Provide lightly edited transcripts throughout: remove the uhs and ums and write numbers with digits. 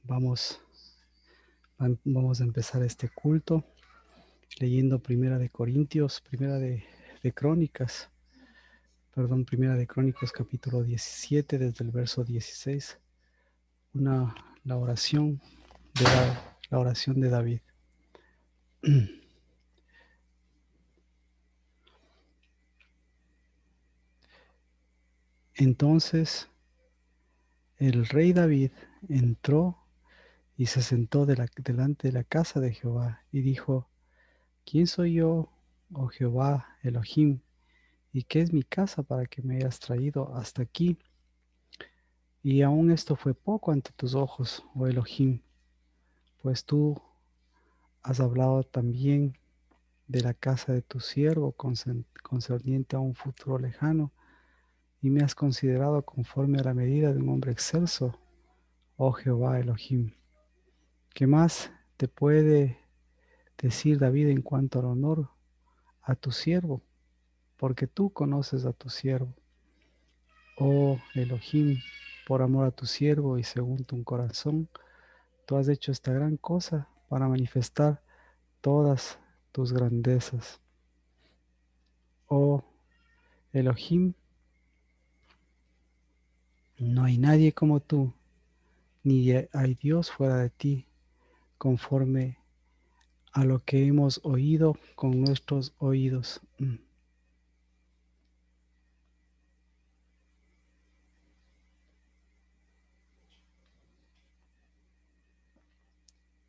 Vamos a empezar este culto leyendo Primera de Corintios, Primera de Crónicas capítulo 17 desde el verso 16, la oración de David. Entonces el rey David entró y se sentó delante de la casa de Jehová y dijo: ¿Quién soy yo, oh Jehová Elohim? ¿Y qué es mi casa para que me hayas traído hasta aquí? Y aún esto fue poco ante tus ojos, oh Elohim, pues tú has hablado también de la casa de tu siervo concerniente a un futuro lejano, y me has considerado conforme a la medida de un hombre excelso, oh Jehová Elohim. ¿Qué más te puede decir David en cuanto al honor a tu siervo? Porque tú conoces a tu siervo, oh Elohim, por amor a tu siervo y según tu corazón, tú has hecho esta gran cosa para manifestar todas tus grandezas. Oh Elohim, no hay nadie como tú, ni hay Dios fuera de ti, conforme a lo que hemos oído con nuestros oídos.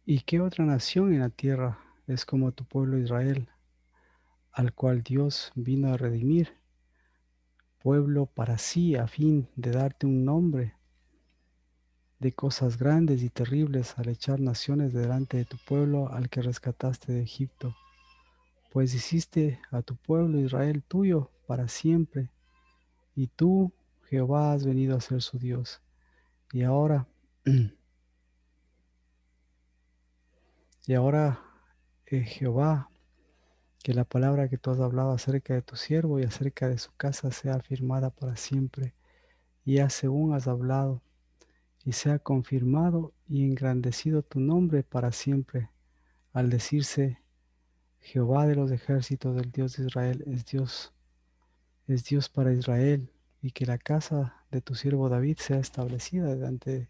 ¿Y qué otra nación en la tierra es como tu pueblo Israel, al cual Dios vino a redimir, pueblo para sí, a fin de darte un nombre de cosas grandes y terribles al echar naciones delante de tu pueblo al que rescataste de Egipto? Pues hiciste a tu pueblo Israel tuyo para siempre, y tú, Jehová, has venido a ser su Dios. Y ahora, Jehová, que la palabra que tú has hablado acerca de tu siervo y acerca de su casa sea afirmada para siempre, y haz según has hablado, y sea confirmado y engrandecido tu nombre para siempre, al decirse: Jehová de los ejércitos, del Dios de Israel, es Dios para Israel, y que la casa de tu siervo David sea establecida delante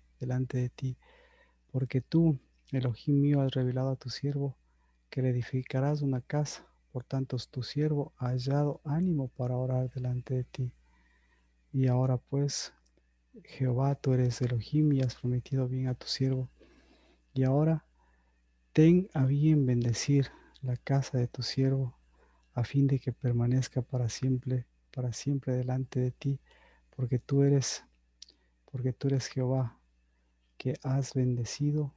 de ti, porque tú, Elohim mío, has revelado a tu siervo que le edificarás una casa. Por tanto, tu siervo ha hallado ánimo para orar delante de ti. Y ahora pues, Jehová, tú eres Elohim y has prometido bien a tu siervo. Y ahora ten a bien bendecir la casa de tu siervo, a fin de que permanezca para siempre delante de ti, porque tú eres Jehová, que has bendecido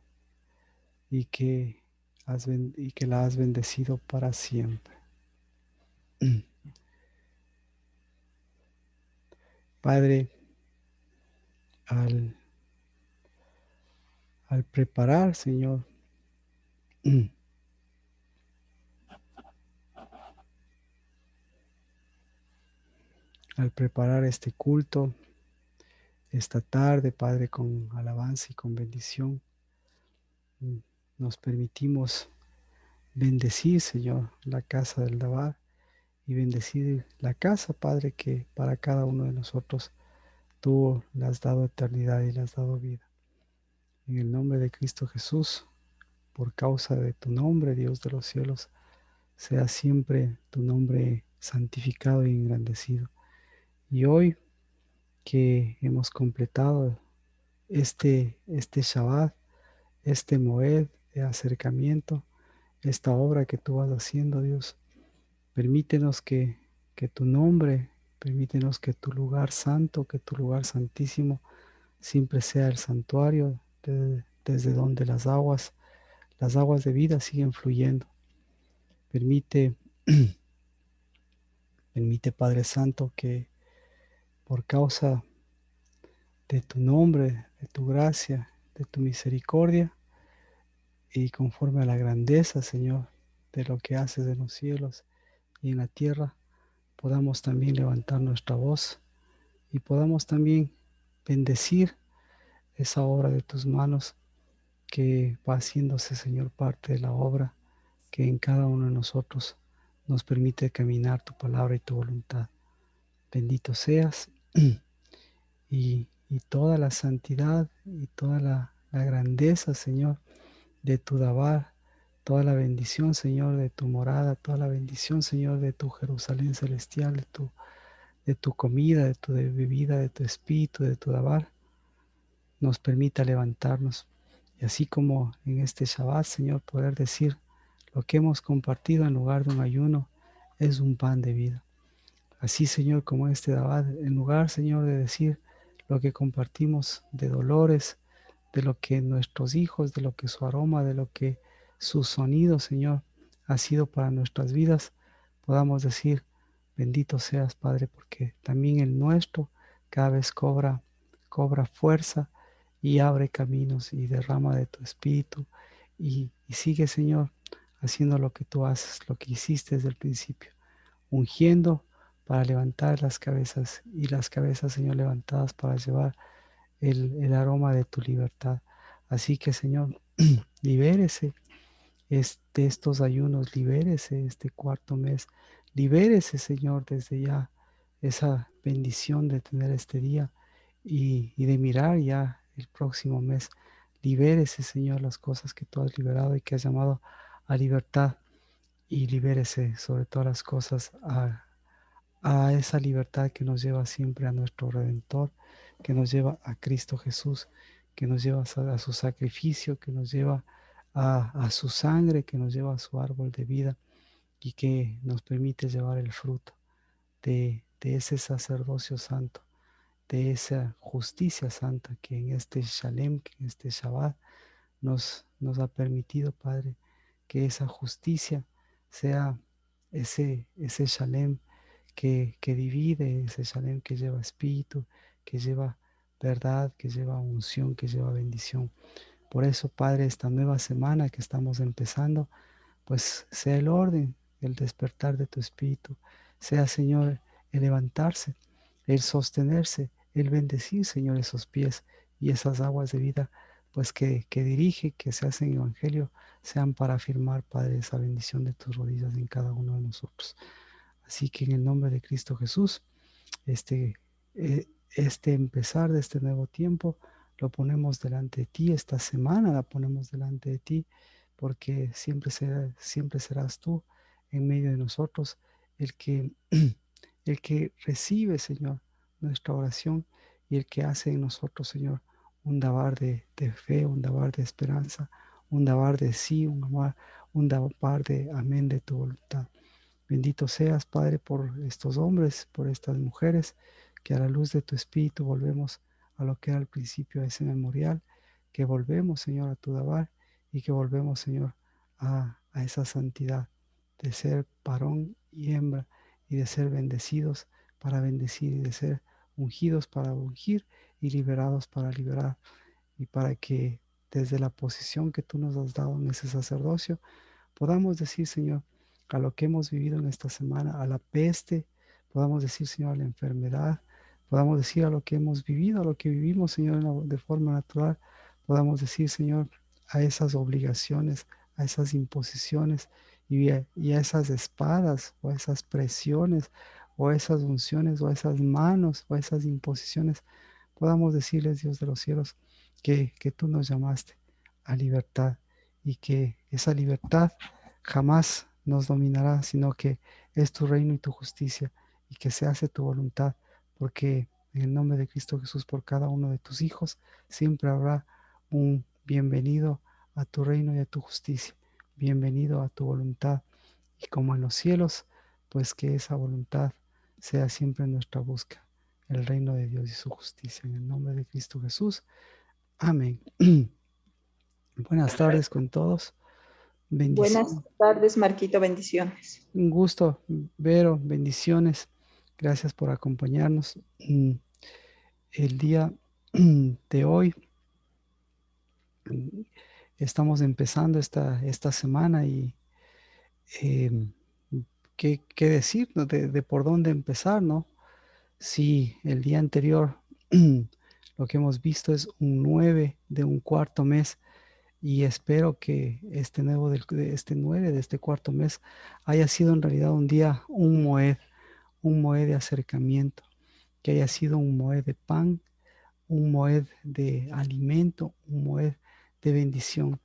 y que la has bendecido para siempre. Padre, al preparar, Señor, al preparar este culto, esta tarde, Padre, con alabanza y con bendición, nos permitimos bendecir, Señor, la casa del Dabar y bendecir la casa, Padre, que para cada uno de nosotros tú le has dado eternidad y le has dado vida. En el nombre de Cristo Jesús, por causa de tu nombre, Dios de los cielos, sea siempre tu nombre santificado y engrandecido. Y hoy que hemos completado este Shabbat, este Moed de acercamiento, esta obra que tú vas haciendo, Dios, permítenos que tu nombre, permítenos que tu lugar santo, que tu lugar santísimo, siempre sea el santuario desde donde las aguas de vida siguen fluyendo. Permite, Padre Santo, que por causa de tu nombre, de tu gracia, de tu misericordia, y conforme a la grandeza, Señor, de lo que haces en los cielos y en la tierra, podamos también levantar nuestra voz y podamos también bendecir esa obra de tus manos que va haciéndose, Señor, parte de la obra que en cada uno de nosotros nos permite caminar tu palabra y tu voluntad. Bendito seas y toda la santidad y toda la grandeza, Señor, de tu Dabar, toda la bendición, Señor, de tu morada, toda la bendición, Señor, de tu Jerusalén celestial, de tu comida, de tu bebida, de tu espíritu, de tu Dabar, nos permita levantarnos. Y así como en este Shabbat, Señor, poder decir lo que hemos compartido en lugar de un ayuno es un pan de vida. Así, Señor, como este Dabar, en lugar, Señor, de decir lo que compartimos de dolores, de lo que nuestros hijos, de lo que su aroma, de lo que su sonido, Señor, ha sido para nuestras vidas, podamos decir, bendito seas, Padre, porque también el nuestro cada vez cobra fuerza y abre caminos y derrama de tu espíritu y sigue, Señor, haciendo lo que tú haces, lo que hiciste desde el principio, ungiendo para levantar las cabezas y las cabezas, Señor, levantadas para llevar el aroma de tu libertad. Así que, Señor, libérese estos ayunos, libérese este cuarto mes, libérese, Señor, desde ya esa bendición de tener este día y de mirar ya el próximo mes. Libérese, Señor, las cosas que tú has liberado y que has llamado a libertad y libérese sobre todas las cosas a esa libertad que nos lleva siempre a nuestro Redentor, que nos lleva a Cristo Jesús, que nos lleva a su sacrificio, que nos lleva a su sangre, que nos lleva a su árbol de vida y que nos permite llevar el fruto de ese sacerdocio santo, de esa justicia santa que en este Shalem, que en este Shabbat nos ha permitido, Padre, que esa justicia sea ese Shalem que divide, ese Shalem que lleva espíritu, que lleva verdad, que lleva unción, que lleva bendición. Por eso, Padre, esta nueva semana que estamos empezando, pues sea el orden, el despertar de tu espíritu, sea, Señor, el levantarse, el sostenerse, el bendecir, Señor, esos pies y esas aguas de vida, pues que dirige, que se hacen evangelio, sean para afirmar, Padre, esa bendición de tus rodillas en cada uno de nosotros. Así que en el nombre de Cristo Jesús, este, este empezar de este nuevo tiempo lo ponemos delante de ti, esta semana la ponemos delante de ti, porque siempre serás tú en medio de nosotros el que, el que recibe, Señor, nuestra oración y el que hace en nosotros, Señor, un dabar de fe, un dabar de esperanza, un dabar de sí, un dabar de amén de tu voluntad. Bendito seas, Padre, por estos hombres, por estas mujeres, que a la luz de tu Espíritu volvemos a lo que era al principio de ese memorial, que volvemos, Señor, a tu Dabar y que volvemos, Señor, a esa santidad de ser varón y hembra y de ser bendecidos para bendecir y de ser ungidos para ungir y liberados para liberar y para que desde la posición que tú nos has dado en ese sacerdocio, podamos decir, Señor, a lo que hemos vivido en esta semana, a la peste, podamos decir, Señor, a la enfermedad, podamos decir a lo que hemos vivido, a lo que vivimos, Señor, de forma natural, podamos decir, Señor, a esas obligaciones, a esas imposiciones y a esas espadas o a esas presiones o a esas unciones o a esas manos o a esas imposiciones, podamos decirles, Dios de los cielos, que tú nos llamaste a libertad y que esa libertad jamás nos dominará, sino que es tu reino y tu justicia y que se hace tu voluntad, porque en el nombre de Cristo Jesús por cada uno de tus hijos siempre habrá un bienvenido a tu reino y a tu justicia, bienvenido a tu voluntad y como en los cielos, pues que esa voluntad sea siempre nuestra búsqueda, el reino de Dios y su justicia. En el nombre de Cristo Jesús. Amén. Buenas tardes con todos. Buenas Bendición. tardes, Marquito, bendiciones. Un gusto, Vero. Bendiciones. Gracias por acompañarnos. El día de hoy estamos empezando esta semana y eh, qué decir, ¿no? De por dónde empezar, ¿no? Si el día anterior Lo que hemos visto es un 9 de un cuarto mes y espero que este nuevo de este 9 de este cuarto mes haya sido en realidad un día, un moed de acercamiento, que haya sido un moed de pan, un moed de alimento, un moed de bendición,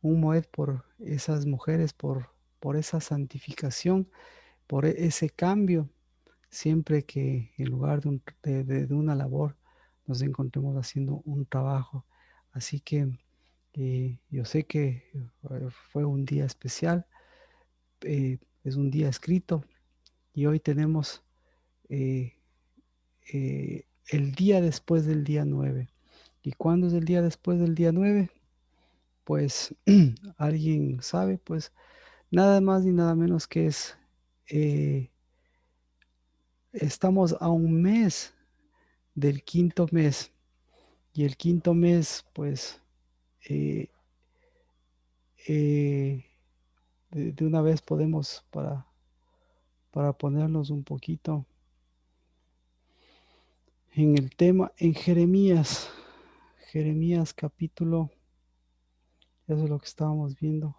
un moed por esas mujeres, por esa santificación, por ese cambio, siempre que en lugar de una labor nos encontremos haciendo un trabajo. Así que yo sé que fue un día especial, es un día escrito y hoy tenemos eh, el día después del día 9. ¿Y cuándo es el día después del día 9? Pues alguien sabe, pues nada más ni nada menos que eh, estamos a un mes del quinto mes y el quinto mes, pues eh, eh, de una vez podemos para ponernos un poquito en el tema, en Jeremías capítulo, eso es lo que estábamos viendo,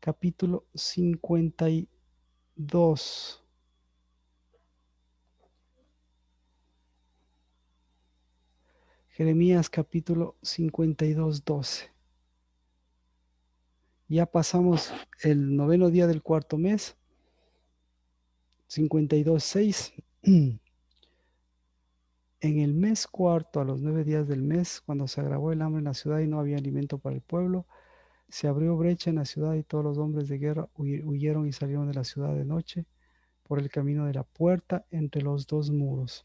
capítulo 52. Jeremías capítulo 52, 12. Ya pasamos el noveno día del cuarto mes, 52, 6. En el mes cuarto, a los 9 días del mes, cuando se agravó el hambre en la ciudad y no había alimento para el pueblo, se abrió brecha en la ciudad y todos los hombres de guerra huyeron y salieron de la ciudad de noche por el camino de la puerta entre los dos muros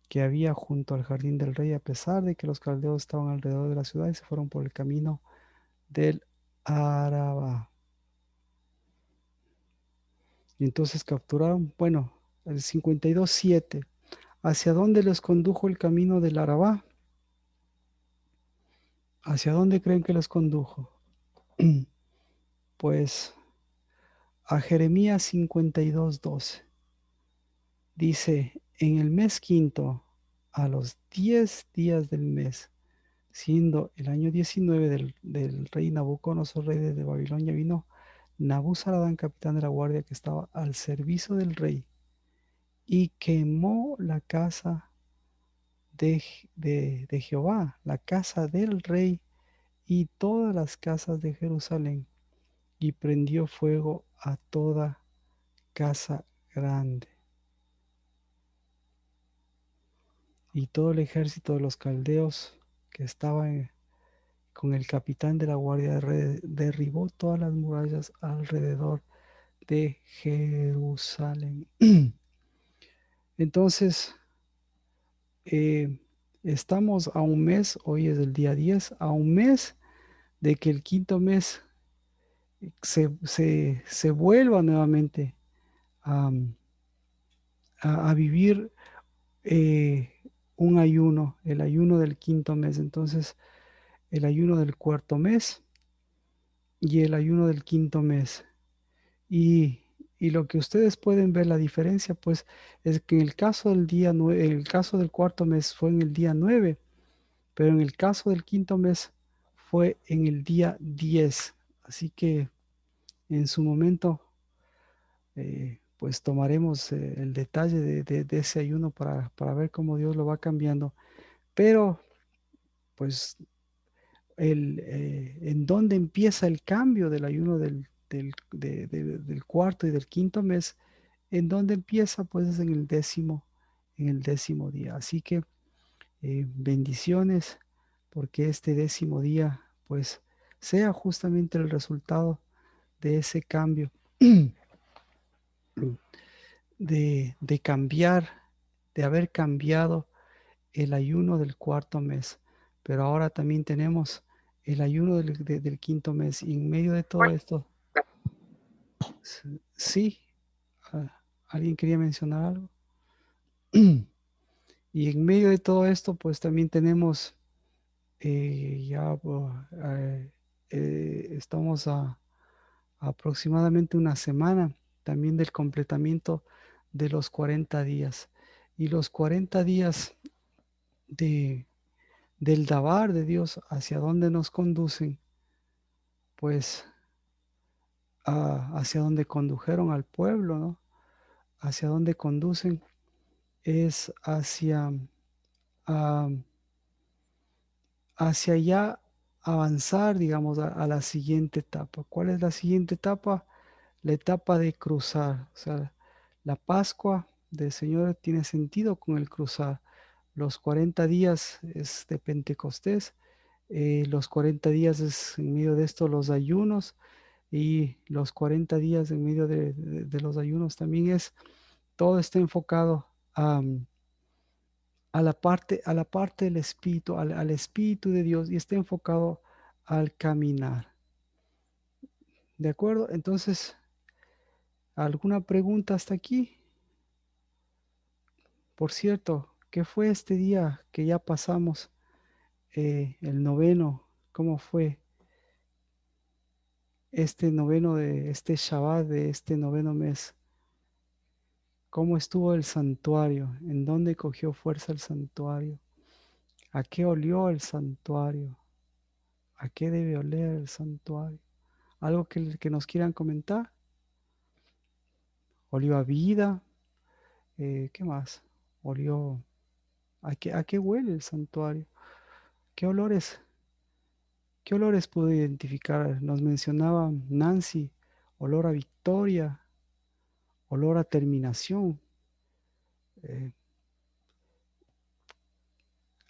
que había junto al jardín del rey, a pesar de que los caldeos estaban alrededor de la ciudad y se fueron por el camino del Araba. Y entonces capturaron, bueno, el 52, 7. ¿Hacia dónde les condujo el camino del Arabá? ¿Hacia dónde creen que les condujo? Pues a Jeremías 52, 12. Dice, en el mes quinto, a los 10 días del mes, siendo el año 19 del rey Nabucodonosor, rey de Babilonia, vino Nabuzaradán, capitán de la guardia que estaba al servicio del rey, y quemó la casa de Jehová, la casa del rey y todas las casas de Jerusalén, y prendió fuego a toda casa grande. Y todo el ejército de los caldeos que estaba con el capitán de la guardia derribó todas las murallas alrededor de Jerusalén. Entonces, eh, estamos a un mes, hoy es el día 10, a un mes de que el quinto mes se vuelva nuevamente a, a vivir un ayuno, el ayuno del quinto mes. Entonces, el ayuno del cuarto mes y el ayuno del quinto mes. Y, y lo que ustedes pueden ver la diferencia, pues, es que en el caso del día 9, el caso del cuarto mes fue en el día 9, pero en el caso del quinto mes fue en el día 10. Así que en su momento, pues tomaremos el detalle de ese ayuno para ver cómo Dios lo va cambiando. Pero, pues, en dónde empieza el cambio del ayuno del cuarto y del quinto mes, en dónde empieza, pues es en el décimo día. Así que bendiciones, porque este décimo día, pues, sea justamente el resultado de ese cambio, de cambiar, de haber cambiado el ayuno del cuarto mes. Pero ahora también tenemos el ayuno del quinto mes. Y en medio de todo esto, sí, ¿alguien quería mencionar algo? Y en medio de todo esto, pues también tenemos ya, estamos a aproximadamente una semana también del completamiento de los 40 días. Y los 40 días del Dabar de Dios, hacia dónde nos conducen, pues hacia donde condujeron al pueblo, ¿no? Hacia donde conducen es ah, hacia allá avanzar, digamos, a la siguiente etapa. ¿Cuál es la siguiente etapa? La etapa de cruzar. O sea, la Pascua del Señor tiene sentido con el cruzar. Los 40 días es de Pentecostés, los 40 días es en medio de esto los ayunos y los 40 días en medio de los ayunos también es, todo está enfocado a la parte del Espíritu, al Espíritu de Dios y está enfocado al caminar. ¿De acuerdo? Entonces, ¿alguna pregunta hasta aquí? Por cierto, ¿qué fue este día que ya pasamos, el noveno? ¿Cómo fue este noveno de este Shabbat de este noveno mes? ¿Cómo estuvo el santuario? ¿En dónde cogió fuerza el santuario? ¿A qué olió el santuario? ¿A qué debe oler el santuario? ¿Algo que nos quieran comentar? Olió a vida. ¿Qué más? Olió. A qué huele el santuario? ¿Qué olores? ¿Qué olores pudo identificar? Nos mencionaba Nancy, olor a victoria, olor a terminación. Eh,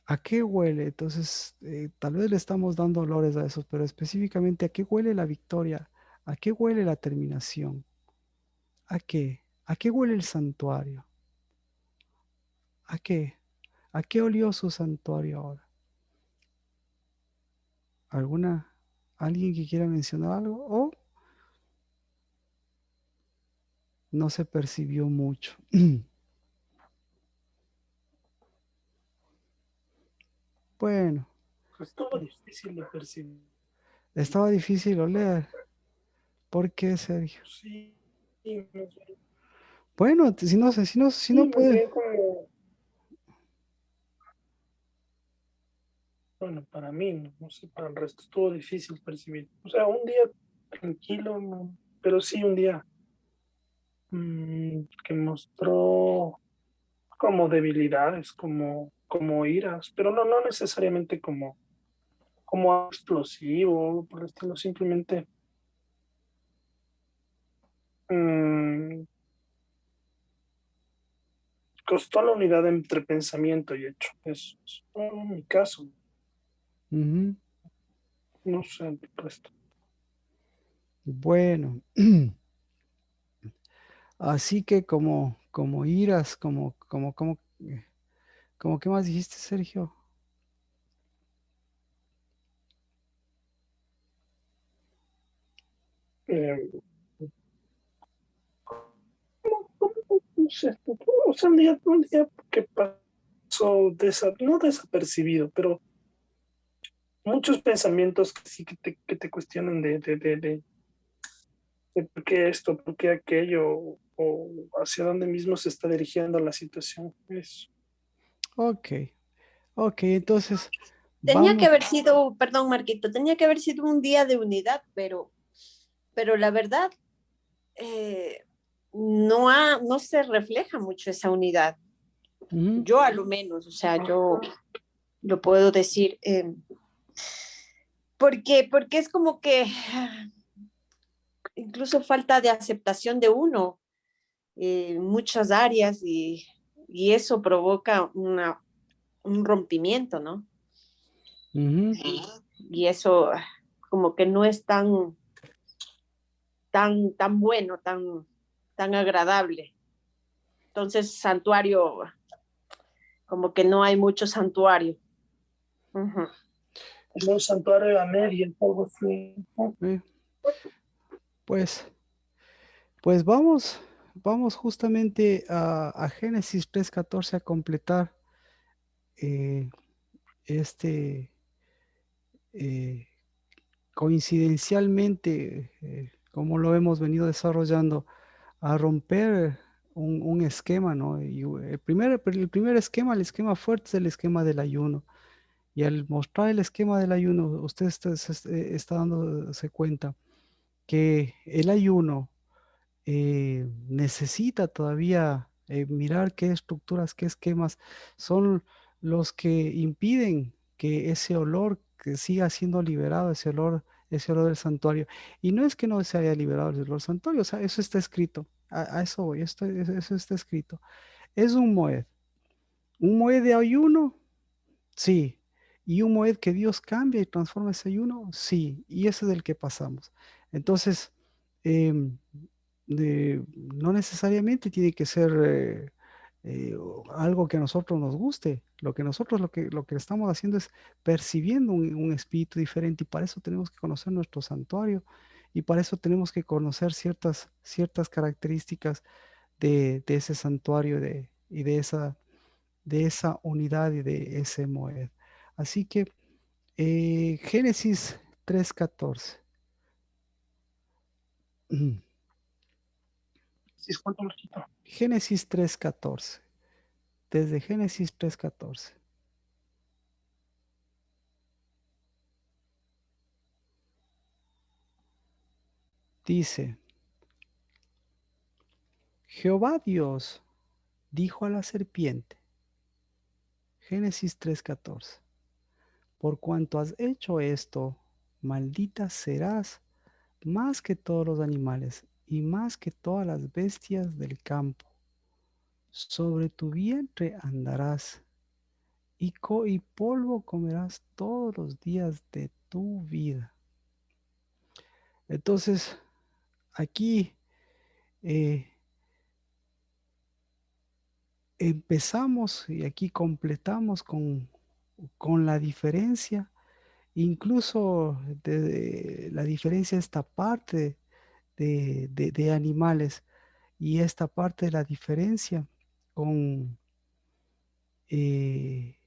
¿A qué huele? Entonces, tal vez le estamos dando olores a eso, pero específicamente, ¿a qué huele la victoria? ¿A qué huele la terminación? ¿A qué? ¿A qué huele el santuario? ¿A qué? ¿A qué olió su santuario ahora? ¿Alguna, alguien que quiera mencionar algo? ¿O no se percibió mucho? Bueno, Pues todo difícil de percibir. estaba difícil oler. ¿Por qué, Sergio? Sí, más bien, Bueno, si no sé, si no sí, más puede. bien como, bueno, para mí, no, no sé, para el resto estuvo difícil percibir. O sea, un día tranquilo, no, pero sí un día que mostró como debilidades, como iras, pero no, no necesariamente como explosivo, por el estilo, simplemente mm, costó la unidad entre pensamiento y hecho. Es mi caso, Ujú. no sé el resto. Bueno, así que como iras, como, ¿qué más dijiste, Sergio? Eh, no sé, o sea, un día que pasó, no desapercibido, pero muchos pensamientos que sí que te cuestionan de por qué esto, por qué aquello, o hacia dónde mismo se está dirigiendo la situación. Eso. Ok, ok, entonces Tenía que vamos. haber sido, perdón, Marquito, tenía que haber sido un día de unidad, pero la verdad no se refleja mucho esa unidad. Ujú, Yo a lo menos, o sea, yo lo puedo decir, porque es como que incluso falta de aceptación de uno en muchas áreas y eso provoca un rompimiento, ¿no? ujú. Y eso como que no es tan bueno, tan agradable. Entonces, santuario, como que no hay mucho santuario. Uh-huh. Como un santuario a medias, algo así. eh, pues, pues vamos justamente a Génesis 3:14 a completar eh, este, eh, coincidencialmente, como lo hemos venido desarrollando, a romper un esquema, ¿no? Y el primer esquema, el esquema fuerte es el esquema del ayuno. Y al mostrar el esquema del ayuno, usted está dándose cuenta que el ayuno necesita todavía mirar qué estructuras, qué esquemas son los que impiden que ese olor que siga siendo liberado, ese olor del santuario. Y no es que no se haya liberado el olor del santuario, o sea, eso está escrito. A eso voy, eso está escrito. Es un moed de ayuno, sí. Y un moed que Dios cambia y transforma ese ayuno, sí. Y ese es el que pasamos. Entonces, em, no necesariamente tiene que ser algo que a nosotros nos guste. Lo que nosotros lo que estamos haciendo es percibiendo un espíritu diferente y para eso tenemos que conocer nuestro santuario y para eso tenemos que conocer ciertas características de ese santuario y de esa unidad y de ese moed. Así que Génesis 3:14. ¿Sí es cuánto, Marquito? Génesis 3:14. Desde Génesis 3:14. Dice, Jehová Dios dijo a la serpiente, Génesis 3:14, por cuanto has hecho esto, maldita serás más que todos los animales y más que todas las bestias del campo. Sobre tu vientre andarás y polvo comerás todos los días de tu vida. Entonces, aquí eh, empezamos y aquí completamos con la diferencia, incluso de la diferencia esta parte de animales y esta parte de la diferencia con, eh,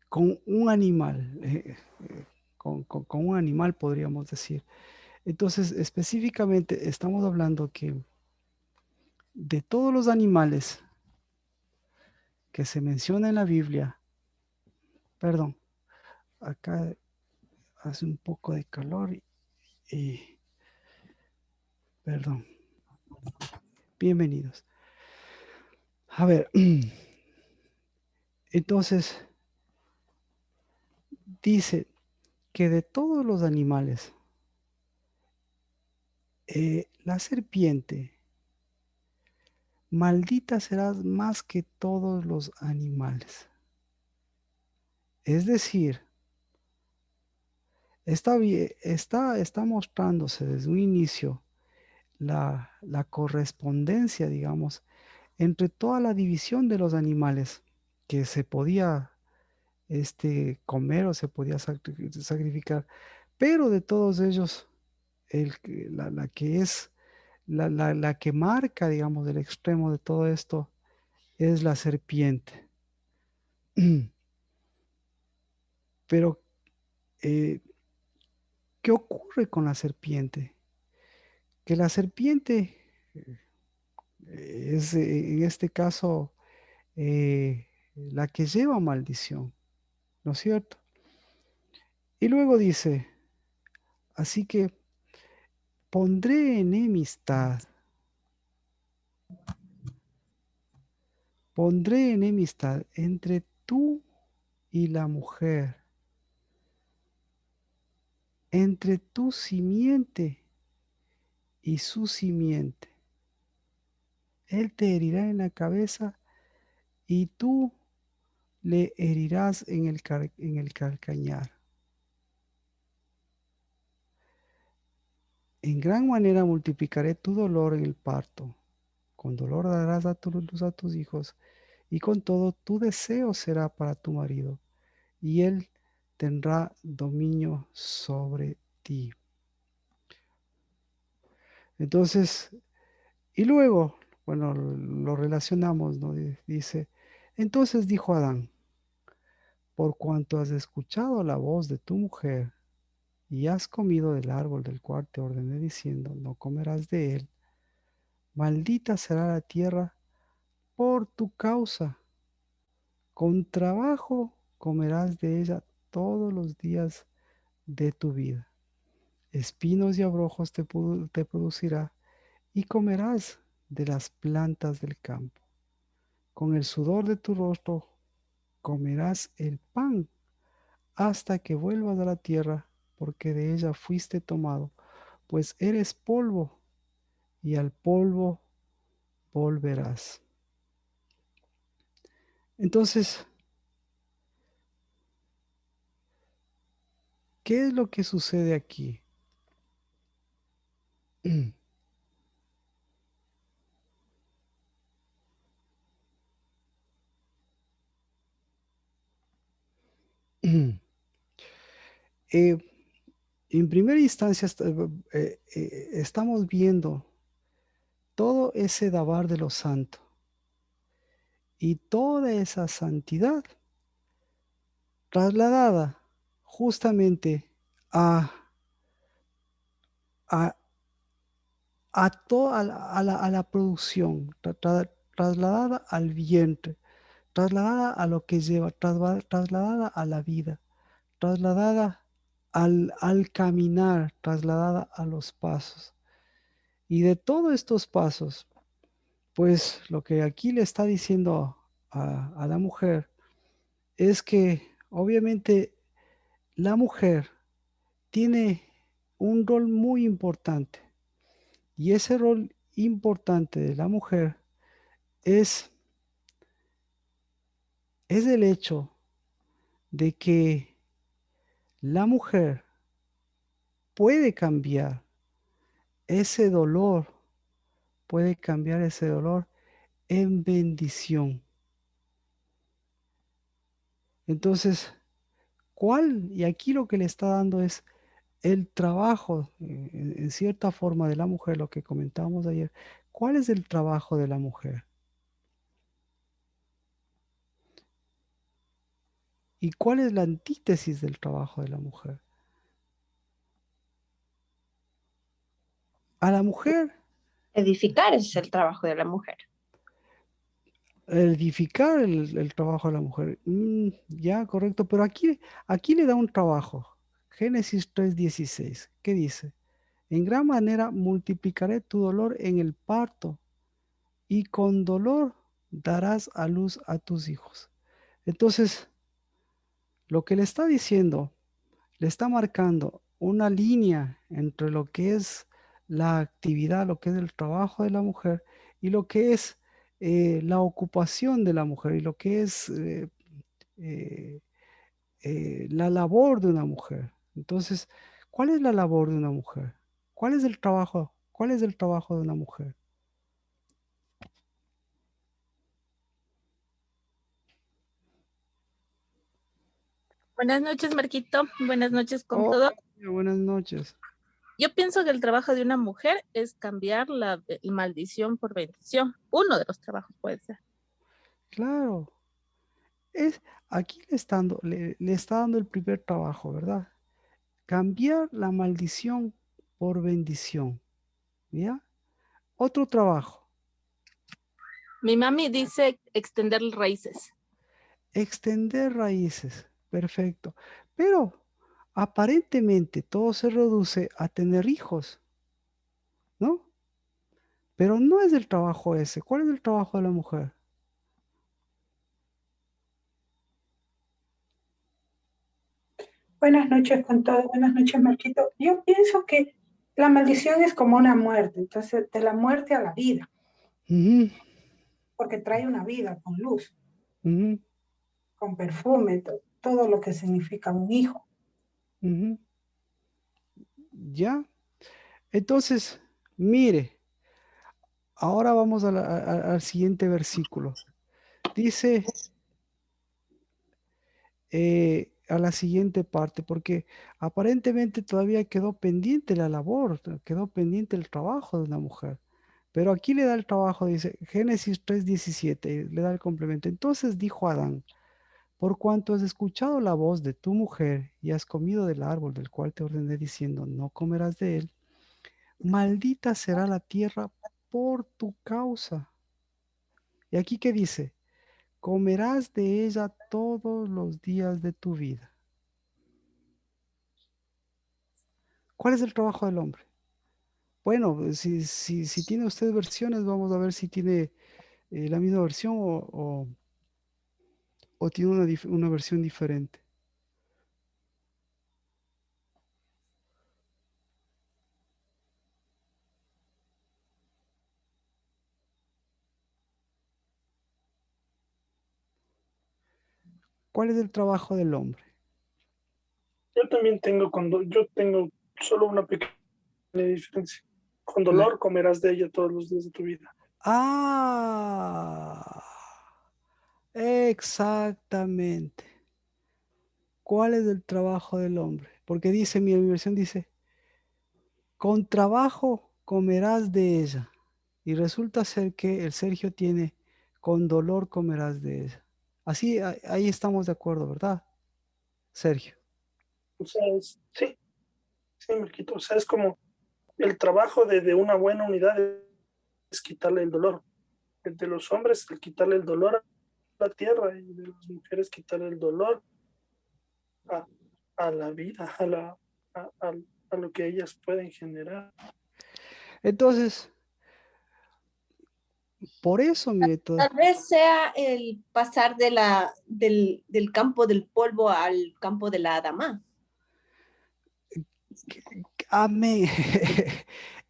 con un animal, con un animal podríamos decir. Entonces, específicamente estamos hablando que de todos los animales que se menciona en la Biblia, perdón, acá hace un poco de calor y perdón, bienvenidos. A ver, entonces dice que de todos los animales, la serpiente, maldita serás más que todos los animales. Es decir, está mostrándose desde un inicio la correspondencia, digamos, entre toda la división de los animales que se podía comer o se podía sacrificar, pero de todos ellos, la que es la que marca, digamos, el extremo de todo esto es la serpiente. Pero, eh, ¿qué ocurre con la serpiente? Que la serpiente es, en este caso, la que lleva maldición, ¿no es cierto? Y luego dice, así que pondré enemistad entre tú y la mujer, entre tu simiente y su simiente. Él te herirá en la cabeza y tú le herirás en el calcañar. En gran manera multiplicaré tu dolor en el parto. Con dolor darás a tu luz a tus hijos, y con todo tu deseo será para tu marido, y él tendrá dominio sobre ti. Entonces, y luego, bueno, lo relacionamos, ¿no? Dice, entonces dijo Adán, por cuanto has escuchado la voz de tu mujer y has comido del árbol del cual te ordené diciendo, no comerás de él, maldita será la tierra por tu causa. Con trabajo comerás de ella todos los días de tu vida. Espinos y abrojos te producirá y comerás de las plantas del campo. Con el sudor de tu rostro comerás el pan hasta que vuelvas a la tierra, porque de ella fuiste tomado, pues eres polvo y al polvo volverás. Entonces, ¿qué es lo que sucede aquí? Eh, en primera instancia estamos viendo todo ese dabar de lo santo y toda esa santidad trasladada justamente a, a, a la producción, trasladada al vientre, trasladada a lo que lleva, trasladada a la vida, trasladada al caminar, trasladada a los pasos. Y de todos estos pasos, pues lo que aquí le está diciendo a la mujer es que obviamente la mujer tiene un rol muy importante y ese rol importante de la mujer es, es el hecho de que la mujer puede cambiar ese dolor, puede cambiar ese dolor en bendición. Entonces, ¿cuál? Y aquí lo que le está dando es el trabajo, en cierta forma, de la mujer, lo que comentábamos ayer. ¿Cuál es el trabajo de la mujer? ¿Y cuál es la antítesis del trabajo de la mujer? A la mujer, Edificar es el trabajo de la mujer. edificar el trabajo de la mujer. Ya, correcto, pero aquí le da un trabajo. Génesis 3:16. ¿Qué dice? En gran manera multiplicaré tu dolor en el parto y con dolor darás a luz a tus hijos. Entonces, lo que le está diciendo, le está marcando una línea entre lo que es la actividad, lo que es el trabajo de la mujer y lo que es la ocupación de la mujer y lo que es eh, la labor de una mujer. Entonces, ¿cuál es la labor de una mujer? ¿Cuál es el trabajo? ¿Cuál es el trabajo de una mujer? Buenas noches, Marquito. Buenas noches con Oh, todo. buenas noches. Yo pienso que el trabajo de una mujer es cambiar la maldición por bendición. Uno de los trabajos puede ser. Claro, es, aquí le está dando el primer trabajo, ¿verdad? Cambiar la maldición por bendición, ¿ya? Otro trabajo, Mi mami dice extender raíces. extender raíces, perfecto. Pero aparentemente todo se reduce a tener hijos, ¿no? Pero no es el trabajo ese. ¿Cuál es el trabajo de la mujer? Buenas noches con todo, buenas noches Marquito. Yo pienso que la maldición es como una muerte, entonces de la muerte a la vida, Ujú, porque trae una vida con luz, ujú, con perfume, todo lo que significa un hijo. ujú. ¿Ya? Entonces, mire, ahora vamos al siguiente versículo. Dice a la siguiente parte, porque aparentemente todavía quedó pendiente la labor, quedó pendiente el trabajo de una mujer. Pero aquí le da el trabajo, dice Génesis 3:17, le da el complemento. Entonces dijo Adán, por cuanto has escuchado la voz de tu mujer y has comido del árbol del cual te ordené diciendo, no comerás de él, maldita será la tierra por tu causa. ¿Y aquí qué dice? comerás de ella todos los días de tu vida. ¿Cuál es el trabajo del hombre? Bueno, si tiene usted versiones, vamos a ver si tiene la misma versión o tiene una versión diferente. ¿Cuál es el trabajo del hombre? Yo también tengo, yo tengo solo una pequeña diferencia. Con La- dolor comerás de ella todos los días de tu vida. Ah, exactamente. ¿Cuál es el trabajo del hombre? Porque dice, mi versión dice, con trabajo comerás de ella. Y resulta ser que el Sergio tiene, con dolor comerás de ella. Así, ahí estamos de acuerdo, ¿verdad, Sergio? O sea, sí, sí, Marquito. O sea, es como el trabajo de una buena unidad es quitarle el dolor. El de los hombres, el quitarle el dolor a la tierra, y de las mujeres quitarle el dolor a, a la vida, a lo que ellas pueden generar. Entonces, por eso, mire, Tal vez sea el pasar del campo del polvo al campo de la Adama. amén.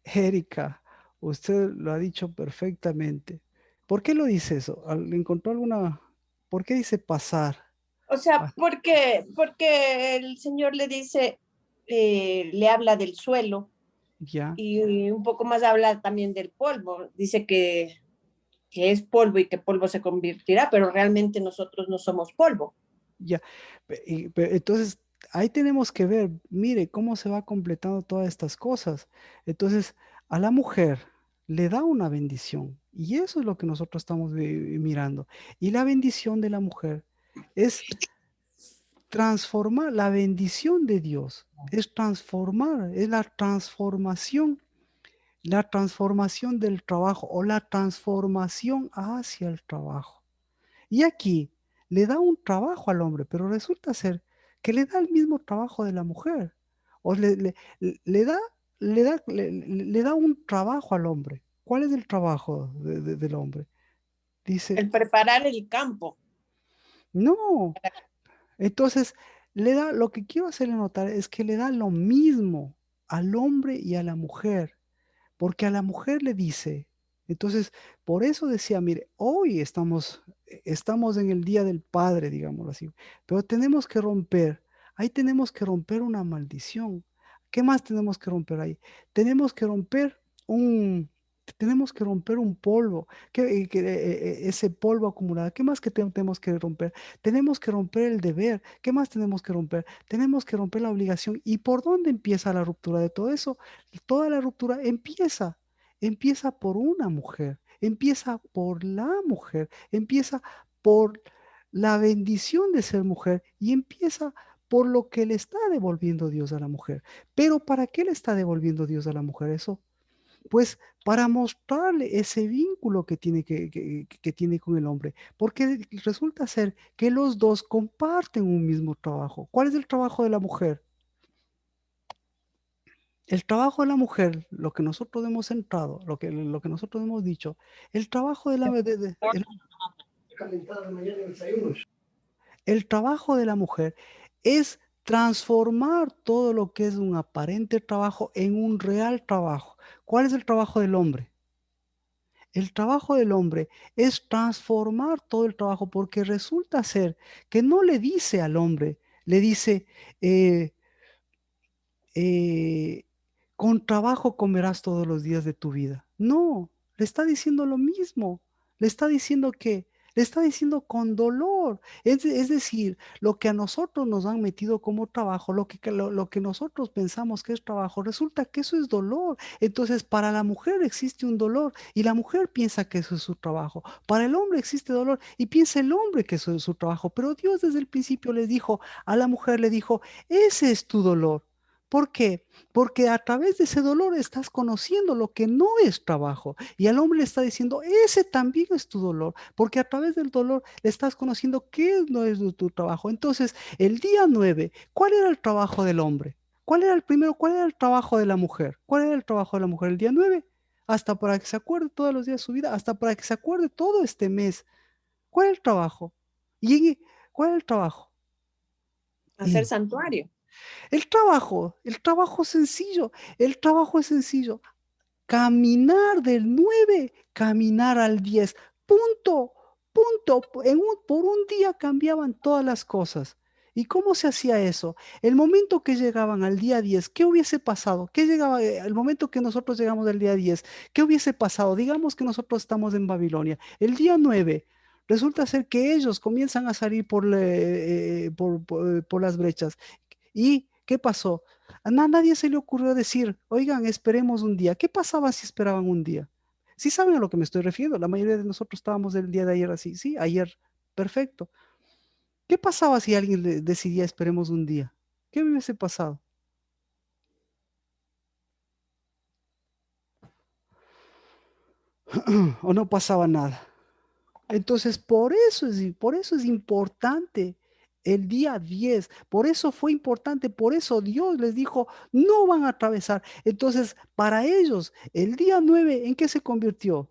Erika, usted lo ha dicho perfectamente. ¿Por qué lo dice eso? ¿Encontró alguna? ¿Por qué dice pasar? O sea, Ah, porque el Señor le dice, le habla del suelo ya, y un poco más habla también del polvo. Dice que es polvo y que polvo se convertirá, pero realmente nosotros no somos polvo. ya. Entonces, ahí tenemos que ver, mire, cómo se va completando todas estas cosas. Entonces, a la mujer le da una bendición y eso es lo que nosotros estamos mirando. Y la bendición de la mujer es transformar, la bendición de Dios es transformar, es la transformación del trabajo o la transformación hacia el trabajo. Y aquí le da un trabajo al hombre, pero resulta ser que le da el mismo trabajo de la mujer. O le da, le da un trabajo al hombre. ¿Cuál es el trabajo del hombre? Dice, El preparar el campo. no. Entonces, le da, lo que quiero hacerle notar es que le da lo mismo al hombre y a la mujer. Porque a la mujer le dice, entonces, por eso decía, mire, hoy estamos en el Día del Padre, digámoslo así, pero tenemos que romper, ahí tenemos que romper una maldición. ¿Qué más tenemos que romper ahí? Tenemos que romper un, tenemos que romper un polvo, ese polvo acumulado. ¿Qué más que tenemos que romper? Tenemos que romper el deber. ¿Qué más tenemos que romper? Tenemos que romper la obligación. ¿Y por dónde empieza la ruptura de todo eso? Toda la ruptura empieza por una mujer, empieza por la mujer, empieza por la bendición de ser mujer y empieza por lo que le está devolviendo Dios a la mujer. Pero ¿para qué le está devolviendo Dios a la mujer eso? Pues para mostrarle ese vínculo que tiene, que tiene con el hombre, porque resulta ser que los dos comparten un mismo trabajo. ¿Cuál es el trabajo de la mujer? El trabajo de la mujer, lo que nosotros hemos entrado, lo que nosotros hemos dicho, el trabajo de el trabajo de la mujer es transformar todo lo que es un aparente trabajo en un real trabajo. ¿Cuál es el trabajo del hombre? El trabajo del hombre es transformar todo el trabajo porque resulta ser que no le dice al hombre, le dice, eh, eh, con trabajo comerás todos los días de tu vida. No, le está diciendo lo mismo. Le está diciendo que, le está diciendo con dolor. Es decir, lo que a nosotros nos han metido como trabajo, lo que nosotros pensamos que es trabajo, resulta que eso es dolor. Entonces, para la mujer existe un dolor y la mujer piensa que eso es su trabajo. Para el hombre existe dolor y piensa el hombre que eso es su trabajo. Pero Dios desde el principio le dijo, a la mujer le dijo, ese es tu dolor. ¿Por qué? Porque a través de ese dolor estás conociendo lo que no es trabajo. Y al hombre le está diciendo, ese también es tu dolor, porque a través del dolor le estás conociendo qué no es tu trabajo. Entonces, el día 9, ¿cuál era el trabajo del hombre? ¿Cuál era el primero? ¿Cuál era el trabajo de la mujer? ¿Cuál era el trabajo de la mujer el día 9? Hasta para que se acuerde todos los días de su vida, hasta para que se acuerde todo este mes. ¿Cuál es el trabajo? ¿Y cuál es el trabajo? Hacer santuario. El trabajo es sencillo, el trabajo es sencillo. Caminar del 9, caminar al 10. Punto, punto. Por un día cambiaban todas las cosas. ¿Y cómo se hacía eso? El momento que llegaban al día 10, ¿qué hubiese pasado? ¿Qué llegaba, el momento que nosotros llegamos al día 10, ¿qué hubiese pasado? Digamos que nosotros estamos en Babilonia. El día 9, resulta ser que ellos comienzan a salir por las brechas. ¿Y qué pasó? A nadie se le ocurrió decir, oigan, esperemos un día. ¿Qué pasaba si esperaban un día? Sí saben a lo que me estoy refiriendo. La mayoría de nosotros estábamos el día de ayer así. Sí, ayer. Perfecto. ¿Qué pasaba si alguien decidía esperemos un día? ¿Qué hubiese pasado? ¿O no pasaba nada? Entonces, por eso es importante el día 10. Por eso fue importante, por eso Dios les dijo, no van a atravesar. Entonces, para ellos, el día 9, ¿en qué se convirtió?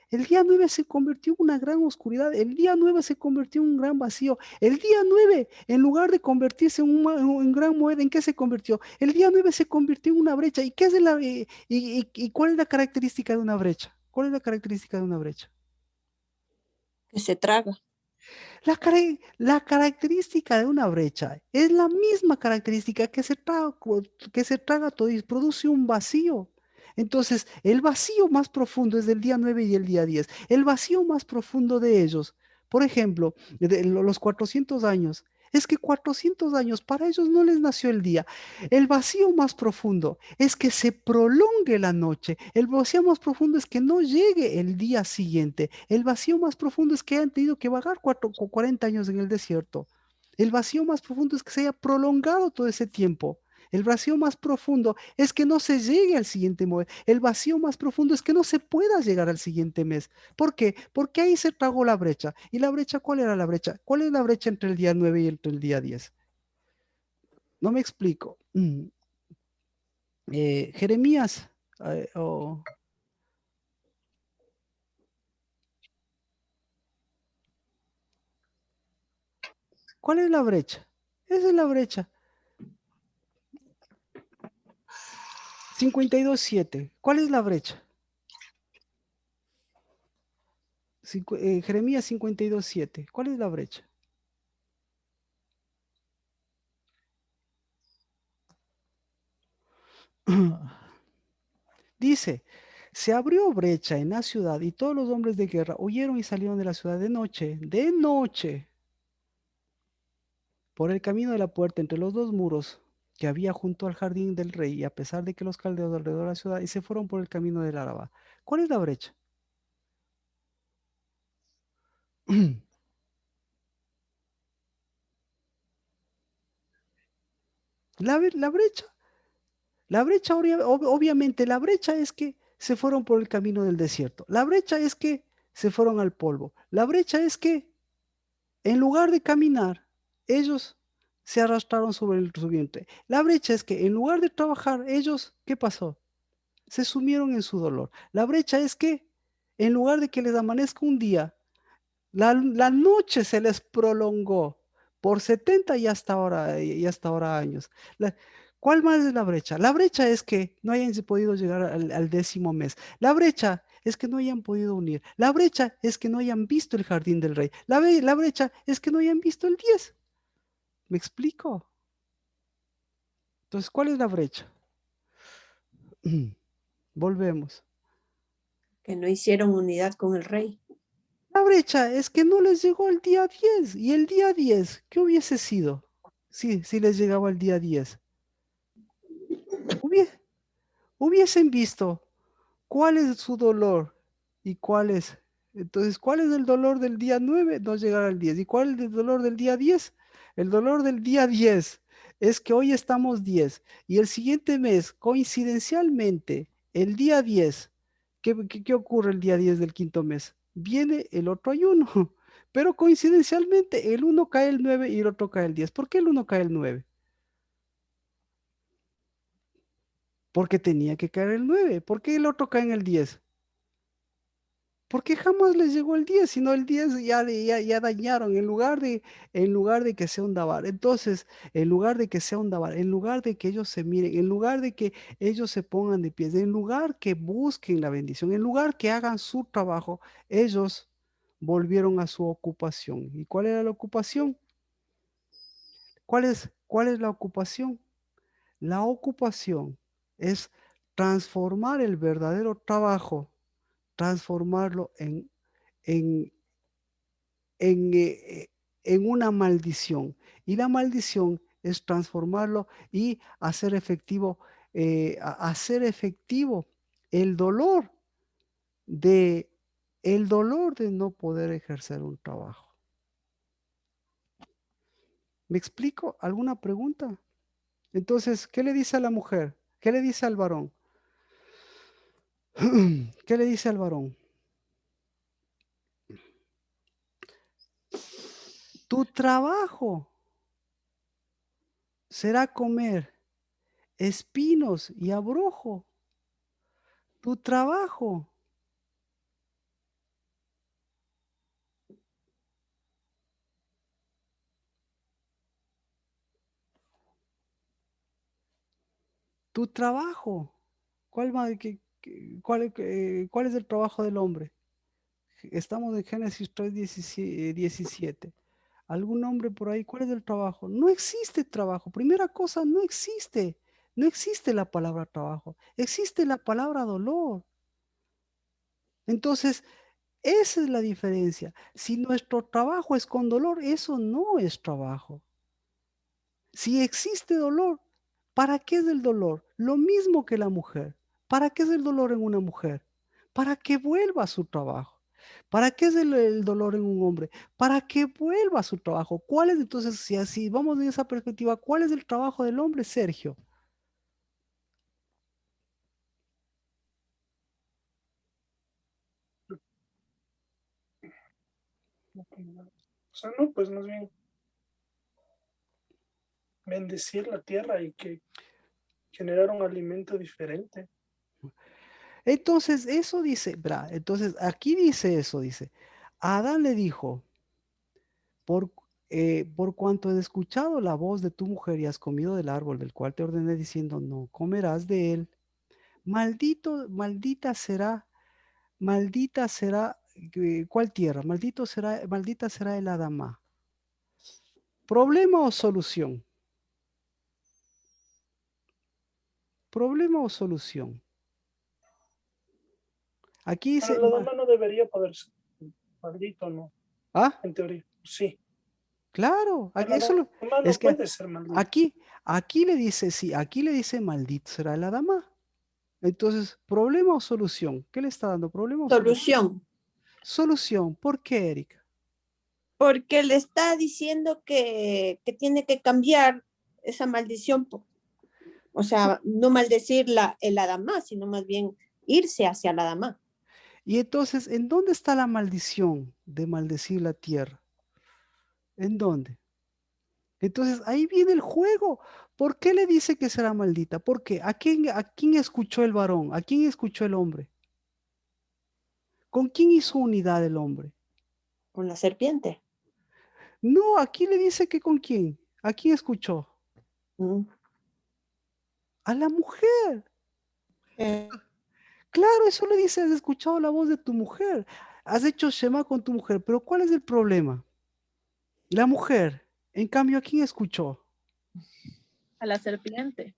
El día 9 se convirtió en una gran oscuridad, el día 9 se convirtió en un gran vacío, el día 9, en lugar de convertirse en un gran moneda, ¿en qué se convirtió? El día 9 se convirtió en una brecha. ¿Y qué es y cuál es la característica de una brecha? ¿Cuál es la característica de una brecha? Que se traga. La característica de una brecha es la misma característica que se traga todo y produce un vacío. Entonces, el vacío más profundo es del día 9 y el día 10. El vacío más profundo de ellos, por ejemplo, de los 400 años, es que 400 años para ellos no les nació el día. El vacío más profundo es que se prolongue la noche. El vacío más profundo es que no llegue el día siguiente. El vacío más profundo es que hayan tenido que vagar 40 años en el desierto. El vacío más profundo es que se haya prolongado todo ese tiempo. El vacío más profundo es que no se llegue al siguiente mes. El vacío más profundo es que no se pueda llegar al siguiente mes. ¿Por qué? Porque ahí se tragó la brecha. ¿Y la brecha cuál era la brecha? ¿Cuál es la brecha entre el día 9 y entre el día 10? No me explico. Jeremías, ¿cuál es la brecha? Esa es la brecha. 52:7. ¿Cuál es la brecha? Jeremías 52:7. ¿Cuál es la brecha? Dice, se abrió brecha en la ciudad y todos los hombres de guerra huyeron y salieron de la ciudad de noche, por el camino de la puerta entre los dos muros que había junto al jardín del rey, y a pesar de que los caldeos alrededor de la ciudad, y se fueron por el camino del Araba. ¿Cuál es la brecha? La brecha. La brecha, obviamente, la brecha es que se fueron por el camino del desierto. La brecha es que se fueron al polvo. La brecha es que en lugar de caminar, ellos se arrastraron sobre su vientre. La brecha es que en lugar de trabajar, ellos, ¿qué pasó? Se sumieron en su dolor. La brecha es que en lugar de que les amanezca un día, la noche se les prolongó por 70 y hasta ahora años. ¿Cuál más es la brecha? La brecha es que no hayan podido llegar al 10.º mes. La brecha es que no hayan podido unir. La brecha es que no hayan visto el jardín del rey. La brecha es que no hayan visto el 10. ¿Me explico? Entonces, ¿cuál es la brecha? Volvemos. Que no hicieron unidad con el rey. La brecha es que no les llegó el día 10. ¿Y el día 10 qué hubiese sido? Si les llegaba el día 10. Hubiesen visto cuál es su dolor y cuál es. Entonces, ¿cuál es el dolor del día 9? No llegar al 10. ¿Y cuál es el dolor del día 10? El dolor del día 10 es que hoy estamos 10 y el siguiente mes, coincidencialmente, el día 10, ¿qué ocurre el día 10 del quinto mes? Viene el otro ayuno, pero coincidencialmente el uno cae el 9 y el otro cae el 10. ¿Por qué el uno cae el 9? Porque tenía que caer el 9. ¿Por qué el otro cae en el 10? Porque jamás les llegó el 10, sino el 10 ya dañaron, en lugar de que sea un dabar. Entonces, en lugar de que sea un dabar, en lugar de que ellos se miren, en lugar de que ellos se pongan de pies, en lugar que busquen la bendición, en lugar que hagan su trabajo, ellos volvieron a su ocupación. ¿Y cuál era la ocupación? ¿Cuál es la ocupación? La ocupación es transformar el verdadero trabajo, transformarlo en, en, eh, en una maldición. Y la maldición es transformarlo y hacer efectivo el dolor de, el dolor de no poder ejercer un trabajo. ¿Me explico? ¿Alguna pregunta? Entonces, ¿qué le dice a la mujer? ¿Qué le dice al varón? ¿Qué le dice al varón? Tu trabajo será comer espinos y abrojo. Tu trabajo. Tu trabajo. ¿Cuál es el trabajo del hombre? Estamos en Génesis 3, 17. ¿Algún hombre por ahí? ¿Cuál es el trabajo? No existe trabajo. Primera cosa, no existe. No existe la palabra trabajo. Existe la palabra dolor. Entonces, esa es la diferencia. Si nuestro trabajo es con dolor, eso no es trabajo. Si existe dolor, ¿para qué es el dolor? Lo mismo que la mujer. ¿Para qué es el dolor en una mujer? Para que vuelva a su trabajo. ¿Para qué es el dolor en un hombre? Para que vuelva a su trabajo. ¿Cuál es entonces, si así vamos en esa perspectiva, cuál es el trabajo del hombre, Sergio? O sea, no, pues más bien bendecir la tierra y que generar un alimento diferente. Entonces, eso dice, entonces aquí dice eso, dice, a Adán le dijo, por, por cuanto has escuchado la voz de tu mujer y has comido del árbol del cual te ordené diciendo, no comerás de él, maldito, maldita será, ¿cuál tierra? Maldita será el Adamá. ¿Problema o solución? ¿Problema o solución? Aquí Pero dice, lo demás no debería poder ser. Maldito, no. ah, En teoría, sí. claro, Pero lo demás es no que puede ser maldito. aquí le dice, sí, aquí le dice, maldito será el Adamá. Entonces, ¿problema o solución? ¿Qué le está dando? ¿Problema o solución? Solución, Solución. ¿Por qué, Erika? porque le está diciendo que tiene que cambiar esa maldición, o sea, no maldecir el Adamá, sino más bien irse hacia el Adamá. Y entonces, ¿en dónde está la maldición de maldecir la tierra? ¿En dónde? Entonces, ahí viene el juego. ¿Por qué le dice que será maldita? ¿Por qué? ¿A quién escuchó el varón? ¿A quién escuchó el hombre? ¿Con quién hizo unidad el hombre? Con la serpiente. No, aquí le dice que con quién. ¿A quién escuchó? Mm. A la mujer. Eh, Claro, eso le dice, has escuchado la voz de tu mujer. Has hecho Shema con tu mujer. Pero ¿cuál es el problema? La mujer, en cambio, ¿a quién escuchó? A la serpiente.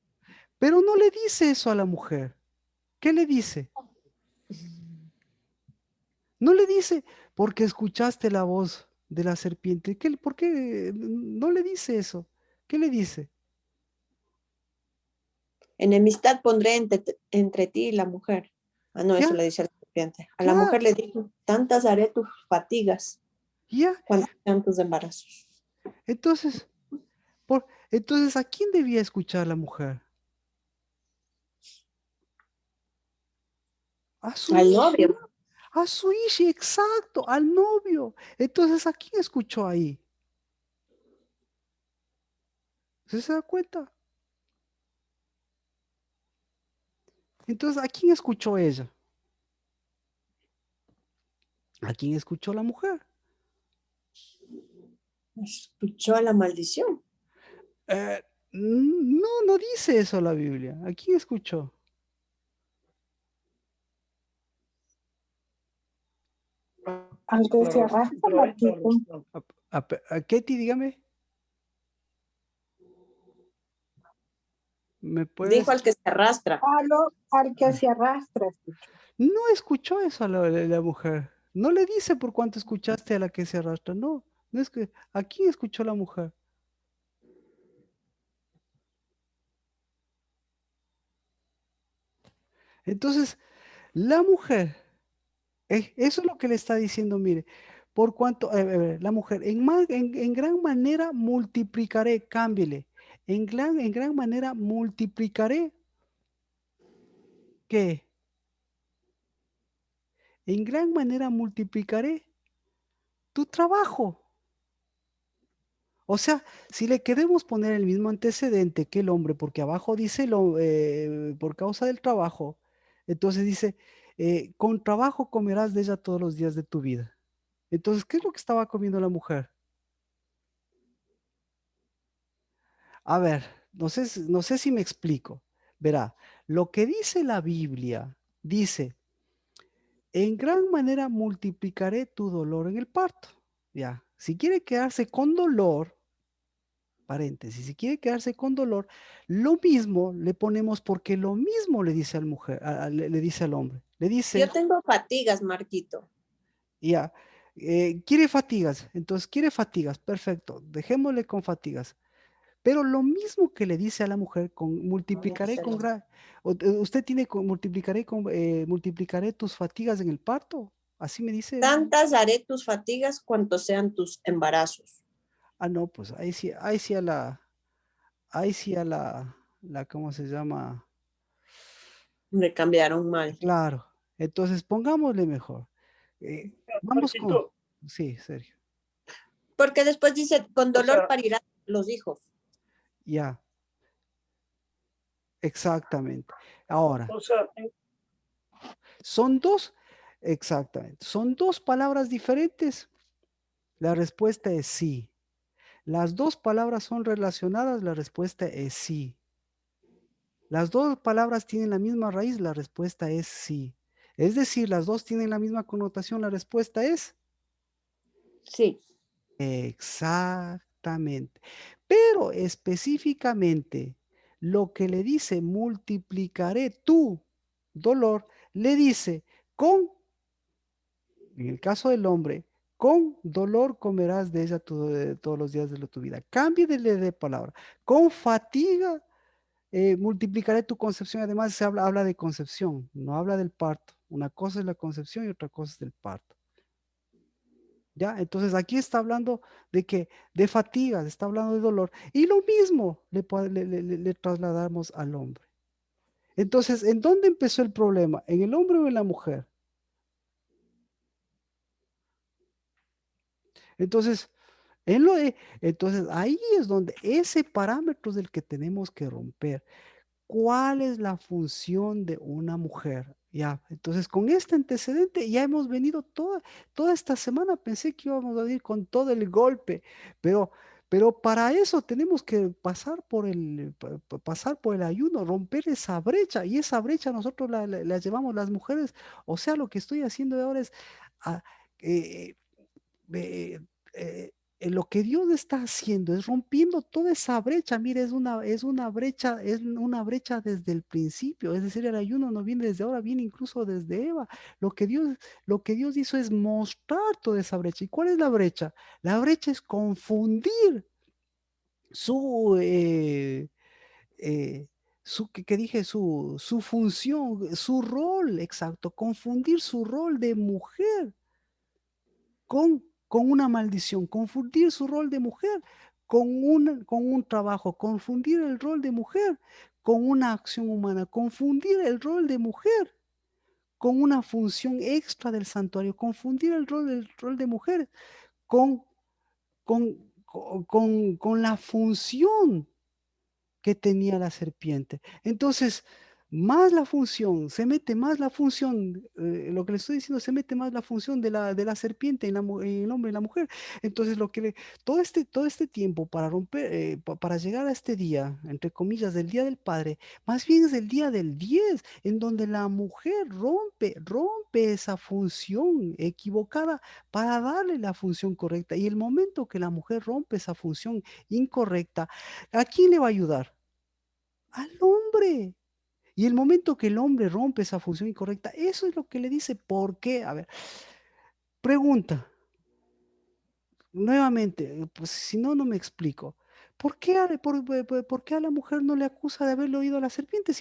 Pero no le dice eso a la mujer. ¿Qué le dice? No le dice, porque escuchaste la voz de la serpiente. ¿Por qué no le dice eso? ¿Qué le dice? Enemistad pondré entre ti y la mujer. Ah, no, eso Ya, le dice a la serpiente. A la claro, mujer le dijo, tantas haré tus fatigas ya. cuando sean tus embarazos. Entonces, Entonces, ¿a quién debía escuchar la mujer? A su Al ishi, novio. a su ishi, exacto, al novio. Entonces, ¿a quién escuchó ahí? ¿Sí se da cuenta? Entonces, ¿a quién escuchó ella? ¿A quién escuchó la mujer? Escuchó la maldición. No, no dice eso la Biblia. ¿A quién escuchó? Al que se arrastra, Pero ahorita Marquito. respondo. A Ketty, dígame. ¿Me puedes? Dijo al que se arrastra. Al que se arrastra, escuchó. No escuchó eso la mujer. No le dice por cuánto escuchaste a la que se arrastra. No, no es que. ¿A quién escuchó la mujer? Entonces, la mujer, eso es lo que le está diciendo, mire, por cuanto, la mujer, en gran manera multiplicaré, cámbiele, en gran manera multiplicaré, ¿qué? En gran manera multiplicaré tu trabajo. O sea, si le queremos poner el mismo antecedente que el hombre, porque abajo dice por causa del trabajo, entonces dice, con trabajo comerás de ella todos los días de tu vida. Entonces, ¿qué es lo que estaba comiendo la mujer? A ver, no sé si me explico. Verá, lo que dice la Biblia, dice, en gran manera multiplicaré tu dolor en el parto. Ya, si quiere quedarse con dolor, paréntesis, si quiere quedarse con dolor, lo mismo le ponemos porque lo mismo le dice al mujer, le dice al hombre. Le Yo dice, tengo fatigas, Marquito. ya, quiere fatigas, entonces quiere fatigas, perfecto, dejémosle con fatigas. Pero lo mismo que le dice a la mujer con multiplicaré con usted tiene con multiplicaré tus fatigas en el parto. Así me dice. Tantas haré tus fatigas cuanto sean tus embarazos. Ah, no, pues ahí sí a la, ¿cómo se llama? Me cambiaron mal. Claro. Entonces pongámosle mejor. Vamos con, Marquito, sí, Sergio. Porque después dice, con o dolor sea, parirán los hijos. Ya, exactamente. Ahora, o sea, son dos, exactamente, son dos palabras diferentes. La respuesta es sí. Las dos palabras son relacionadas, la respuesta es sí. Las dos palabras tienen la misma raíz, la respuesta es sí. Es decir, las dos tienen la misma connotación, la respuesta es Sí. exactamente. Pero específicamente, lo que le dice multiplicaré tu dolor, le dice con, en el caso del hombre, con dolor comerás de ella todos los días de tu vida. Cambie de palabra. Con fatiga multiplicaré tu concepción. Además, habla de concepción, no habla del parto. Una cosa es la concepción y otra cosa es el parto. ¿Ya? Entonces aquí está hablando de que de fatigas, está hablando de dolor. Y lo mismo le trasladamos al hombre. Entonces, ¿en dónde empezó el problema? ¿En el hombre o en la mujer? Entonces, entonces ahí es donde ese parámetro es el que tenemos que romper. ¿Cuál es la función de una mujer? Ya, entonces con este antecedente ya hemos venido toda esta semana, pensé que íbamos a ir con todo el golpe, pero, pero para eso tenemos que pasar por el ayuno, romper esa brecha, y esa brecha nosotros la llevamos las mujeres, o sea, lo que estoy haciendo ahora es ah, eh, eh, eh, lo que Dios está haciendo es rompiendo toda esa brecha. Mire, es una brecha desde el principio. Es decir, el ayuno no viene desde ahora, viene incluso desde Eva. Lo que Dios hizo es mostrar toda esa brecha. ¿Y cuál es la brecha? La brecha es confundir su, que dije, su función, su rol, exacto, confundir su rol de mujer con una maldición, confundir su rol de mujer con un trabajo, confundir el rol de mujer con una acción humana, confundir el rol de mujer con una función extra del santuario, confundir el rol de mujer con, con la función que tenía la serpiente. Entonces, más la función, se mete más la función, lo que le estoy diciendo, se mete más la función de la serpiente en el hombre y la mujer. Entonces, todo este tiempo para romper, para llegar a este día, entre comillas, del Día del Padre, más bien es el día del 10 en donde la mujer rompe esa función equivocada para darle la función correcta. Y el momento que la mujer rompe esa función incorrecta, ¿a quién le va a ayudar? Al hombre. Y el momento que el hombre rompe esa función incorrecta, eso es lo que le dice por qué. A ver, pregunta, nuevamente, pues si no, no me explico. ¿Por qué, por qué a la mujer no le acusa de haberle oído a la serpiente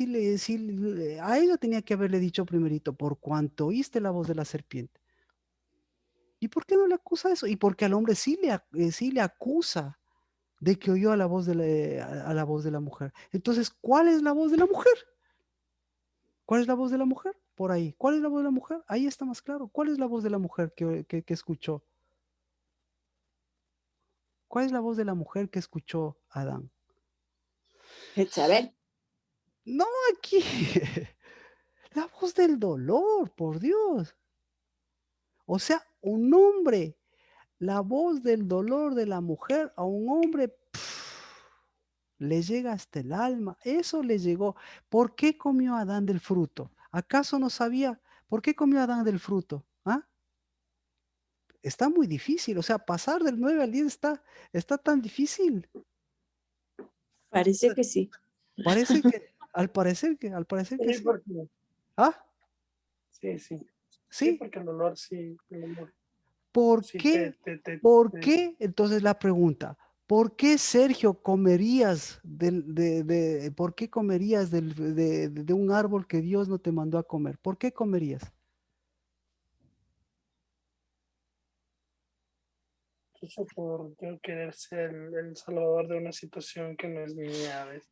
a ella tenía que haberle dicho primerito, por cuanto oíste la voz de la serpiente? ¿Y por qué no le acusa eso? Y porque al hombre sí le acusa de que oyó a la voz a la voz de la mujer. Entonces, ¿cuál es la voz de la mujer? ¿Cuál es la voz de la mujer? Por ahí. ¿Cuál es la voz de la mujer? Ahí está más claro. ¿Cuál es la voz de la mujer que escuchó? ¿Cuál es la voz de la mujer que escuchó Adán? Jezabel. No aquí. La voz del dolor, por Dios. O sea, un hombre, la voz del dolor de la mujer a un hombre le llega hasta el alma. Eso le llegó. ¿Por qué comió Adán del fruto? ¿Acaso no sabía por qué comió Adán del fruto? ¿Ah? Está muy difícil, o sea, pasar del 9 al 10 está tan difícil. Parece que sí. Parece que, al parecer que Sí, sí. porque, ¿Ah? sí, sí. Sí, Sí. porque el olor, sí, el olor, ¿Por sí qué? ¿Por te- qué? Entonces la pregunta, ¿por qué Sergio comerías por qué comerías de un árbol que Dios no te mandó a comer? ¿Por qué comerías? Eso por yo querer ser el salvador de una situación que no es mía, ¿ves?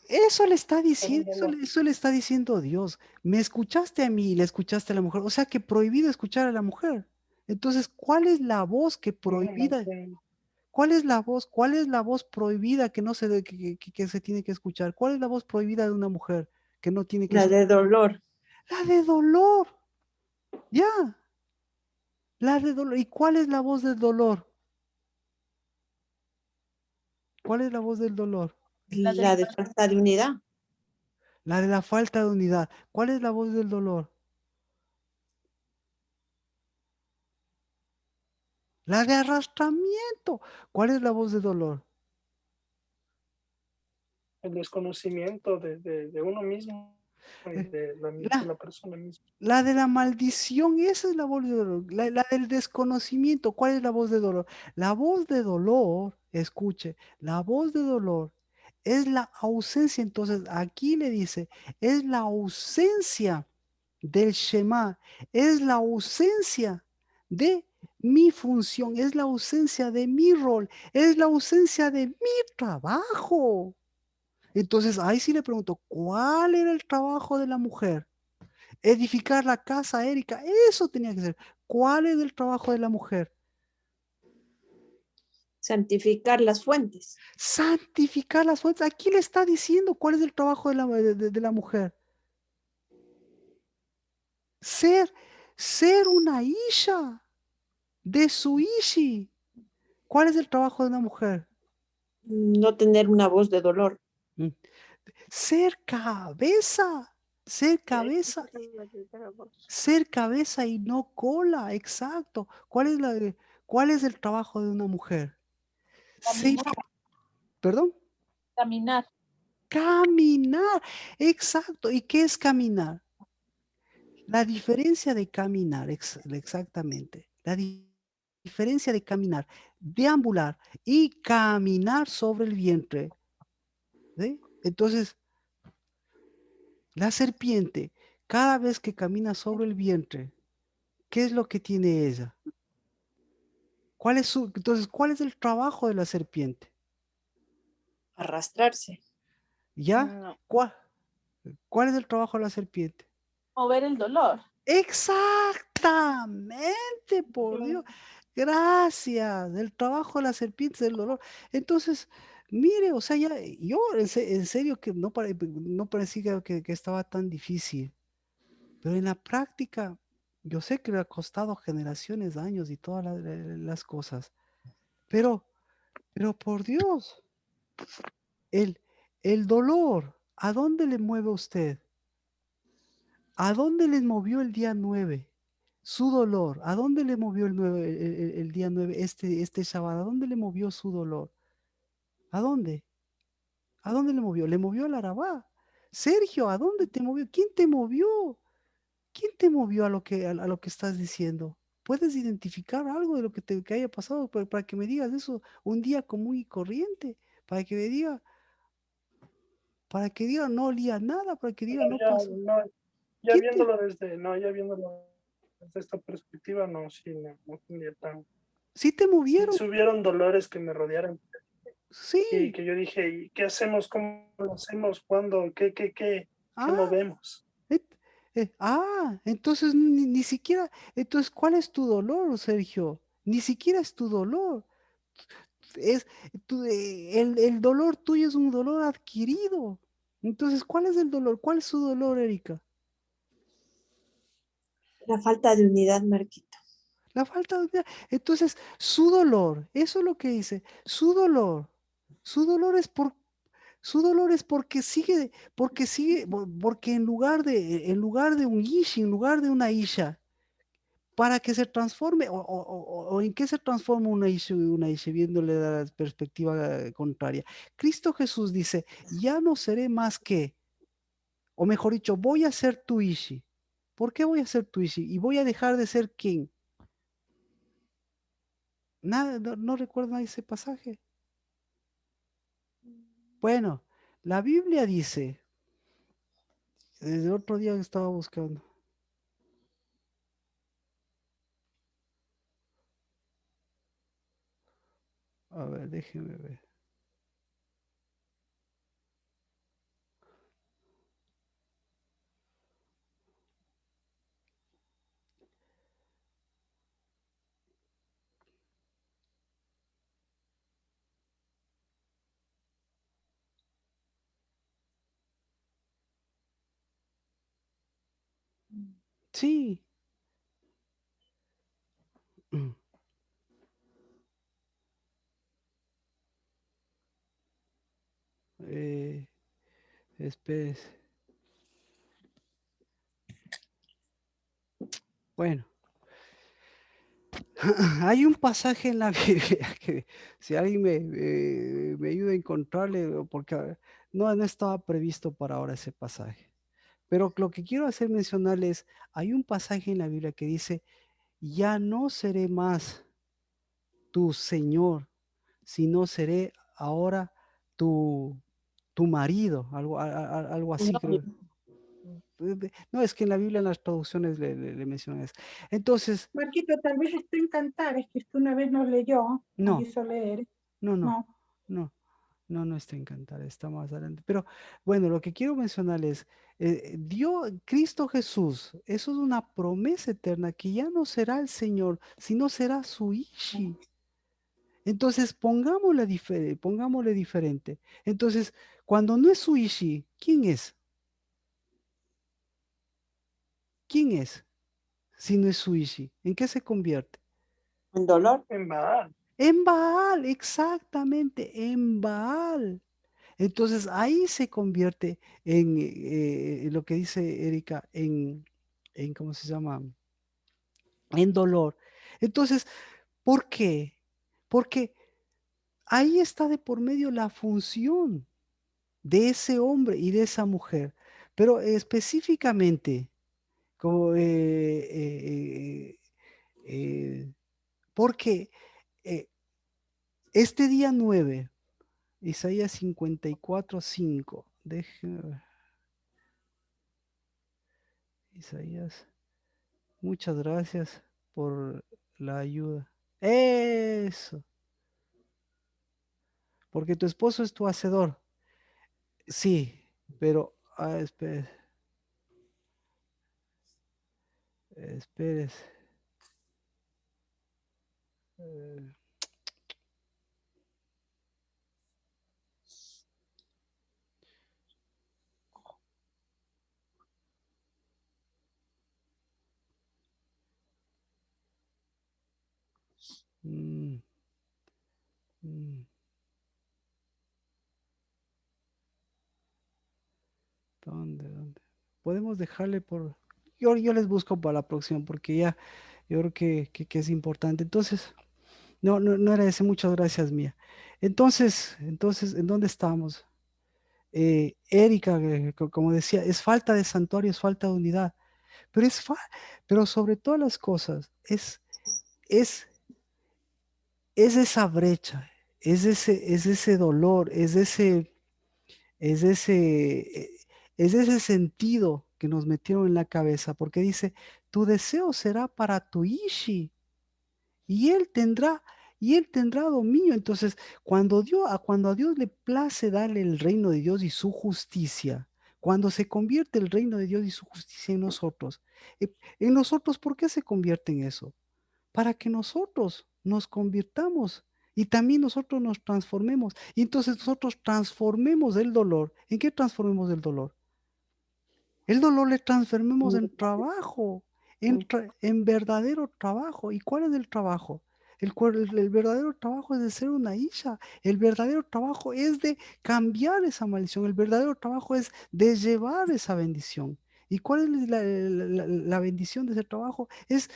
Eso le está Por un diciendo, dolor. eso le está diciendo Dios. Me escuchaste a mí y le escuchaste a la mujer. O sea que prohibido escuchar a la mujer. Entonces, ¿cuál es la voz que No, más prohibida? bien, ¿Cuál es la voz? ¿Cuál es la voz prohibida que no se que se tiene que escuchar? ¿Cuál es la voz prohibida de una mujer que no tiene que La de dolor. La de dolor. Ya, la de dolor. ¿Y cuál es la voz del dolor? ¿Cuál es la voz del dolor? La del La de falta de unidad. La de la falta de unidad. ¿Cuál es la voz del dolor? La de arrastramiento. ¿Cuál es la voz de dolor? el desconocimiento de uno mismo y Eh, de La, la persona misma. la de la maldición, esa es la voz de dolor. La del desconocimiento, ¿cuál es la voz de dolor? La voz de dolor, escuche, la voz de dolor es la ausencia. Entonces, aquí le dice, es la ausencia del Shema, es la ausencia de mi función, es la ausencia de mi rol, es la ausencia de mi trabajo. Entonces, ahí sí le pregunto, ¿cuál era el trabajo de la mujer? Edificar la casa, Erika, eso tenía que ser. ¿Cuál es el trabajo de la mujer? Santificar las fuentes. Santificar las fuentes. Aquí le está diciendo cuál es el trabajo de la mujer. Ser, ser una isha de su ishi. ¿Cuál es el trabajo de una mujer? No tener una voz de dolor. Mm. Ser cabeza, ser cabeza y no cola, exacto. ¿Cuál es el trabajo de una mujer? Sí, Caminar, perdón. caminar. Caminar, exacto. ¿Y qué es caminar? La diferencia de caminar, exactamente. Diferencia de caminar, deambular y caminar sobre el vientre. ¿Sí? Entonces, la serpiente, cada vez que camina sobre el vientre, ¿qué es lo que tiene ella? Entonces, ¿cuál es el trabajo de la serpiente? Arrastrarse. ¿Ya? No. ¿Cuál es el trabajo de la serpiente? Mover el dolor. Exactamente, por Dios. Gracias. El trabajo de la serpiente es el dolor. Entonces, mire, o sea, ya, yo en serio que no parecía que estaba tan difícil, pero en la práctica, yo sé que le ha costado generaciones, años y todas las cosas, pero, pero por Dios, el, el dolor, ¿a dónde le mueve usted? ¿A dónde les movió el día 9? Su dolor. ¿A dónde le movió el día 9, este sábado? ¿A dónde le movió su dolor? ¿A dónde? ¿A dónde le movió? Le movió al Arabá. Sergio, ¿a dónde te movió? ¿Quién te movió? ¿Quién te movió a lo que estás diciendo? ¿Puedes identificar algo de lo que haya pasado para que me digas eso un día común y corriente? Para que me diga, para que diga no olía nada, para que diga no Ya, pasó. no, ya ¿Quién te? ya viéndolo desde esta perspectiva, no, sí, no tenía tan. Sí te Sí, movieron, subieron dolores que me rodearon y sí. que yo dije, ¿y qué hacemos? ¿Cómo lo hacemos? ¿Cuándo? ¿Qué Ah, movemos? entonces ni siquiera, entonces, ¿cuál es tu dolor, Sergio? Ni siquiera es tu dolor. Es, el dolor tuyo es un dolor adquirido. Entonces, ¿cuál es el dolor? ¿Cuál es su dolor, Erika? La falta de unidad, Marquito. La falta de... Entonces, su dolor, eso es lo que dice, su dolor es su dolor es porque en lugar de un ishi, en lugar de una isha, para que se transforme, o en qué se transforma una isha, viéndole la perspectiva contraria. Cristo Jesús dice, ya no seré más que, o mejor dicho, voy a ser tu ishi. ¿Por qué voy a ser tu ishi? Y voy a dejar de ser quién. Nada, no recuerdo ese pasaje. Bueno, la Biblia dice, desde el otro día que estaba buscando, a ver, déjeme ver. Sí. Eh, espérese. Bueno, hay un pasaje en la Biblia que si alguien me ayuda a encontrarle, porque no estaba previsto para ahora ese pasaje. Pero lo que quiero hacer mencionarles, hay un pasaje en la Biblia que dice, ya no seré más tu Señor, sino seré ahora tu, tu marido, algo así Novio. creo. No, es que en la Biblia en las traducciones le mencionan eso. Entonces, Marquito, tal vez esto en Cantar, es que usted una vez nos leyó, nos no, hizo leer. no, no, No, no. No está encantada, está más adelante. Pero bueno, lo que quiero mencionarles, Cristo Jesús, eso es una promesa eterna, que ya no será el Señor, sino será su Ishi. Entonces, pongámosle diferente. Entonces, cuando no es su Ishi, ¿quién es? ¿Quién es? Si no es su Ishi, ¿en qué se convierte? En dolor. En Baal. En Baal, exactamente, en Baal. Entonces ahí se convierte en lo que dice Erika, ¿cómo se llama? En dolor. Entonces, ¿por qué? Porque ahí está de por medio la función de ese hombre y de esa mujer. Pero específicamente, como, porque eh, este día 9, Isaías 54:5, déjeme ver, Isaías. Muchas gracias por la ayuda. Eso. porque tu esposo es tu hacedor. Sí, pero, espérese. Eh, mm, mm. ¿Dónde? Podemos dejarle por... Yo les busco para la próxima, porque ya, yo creo que es importante. Entonces, no era ese, muchas gracias, Mía. Entonces, ¿en dónde estamos? Erika, como decía, es falta de santuario, es falta de unidad, pero pero sobre todas las cosas, es, es esa brecha, es ese dolor, es ese, es ese sentido que nos metieron en la cabeza, porque dice, tu deseo será para tu Ishi, y él tendrá, y él tendrá dominio. Entonces, cuando a Dios le place darle el reino de Dios y su justicia, cuando se convierte el reino de Dios y su justicia en nosotros, ¿por qué se convierte en eso? Para que nosotros nos convirtamos y también nosotros nos transformemos. Y entonces nosotros transformemos el dolor. ¿En qué transformemos el dolor? El dolor le transformemos en trabajo, en verdadero trabajo. ¿Y cuál es el trabajo? El verdadero trabajo es de ser una isha. El verdadero trabajo es de cambiar esa maldición. El verdadero trabajo es de llevar esa bendición. ¿Y cuál es la bendición de ese trabajo? Es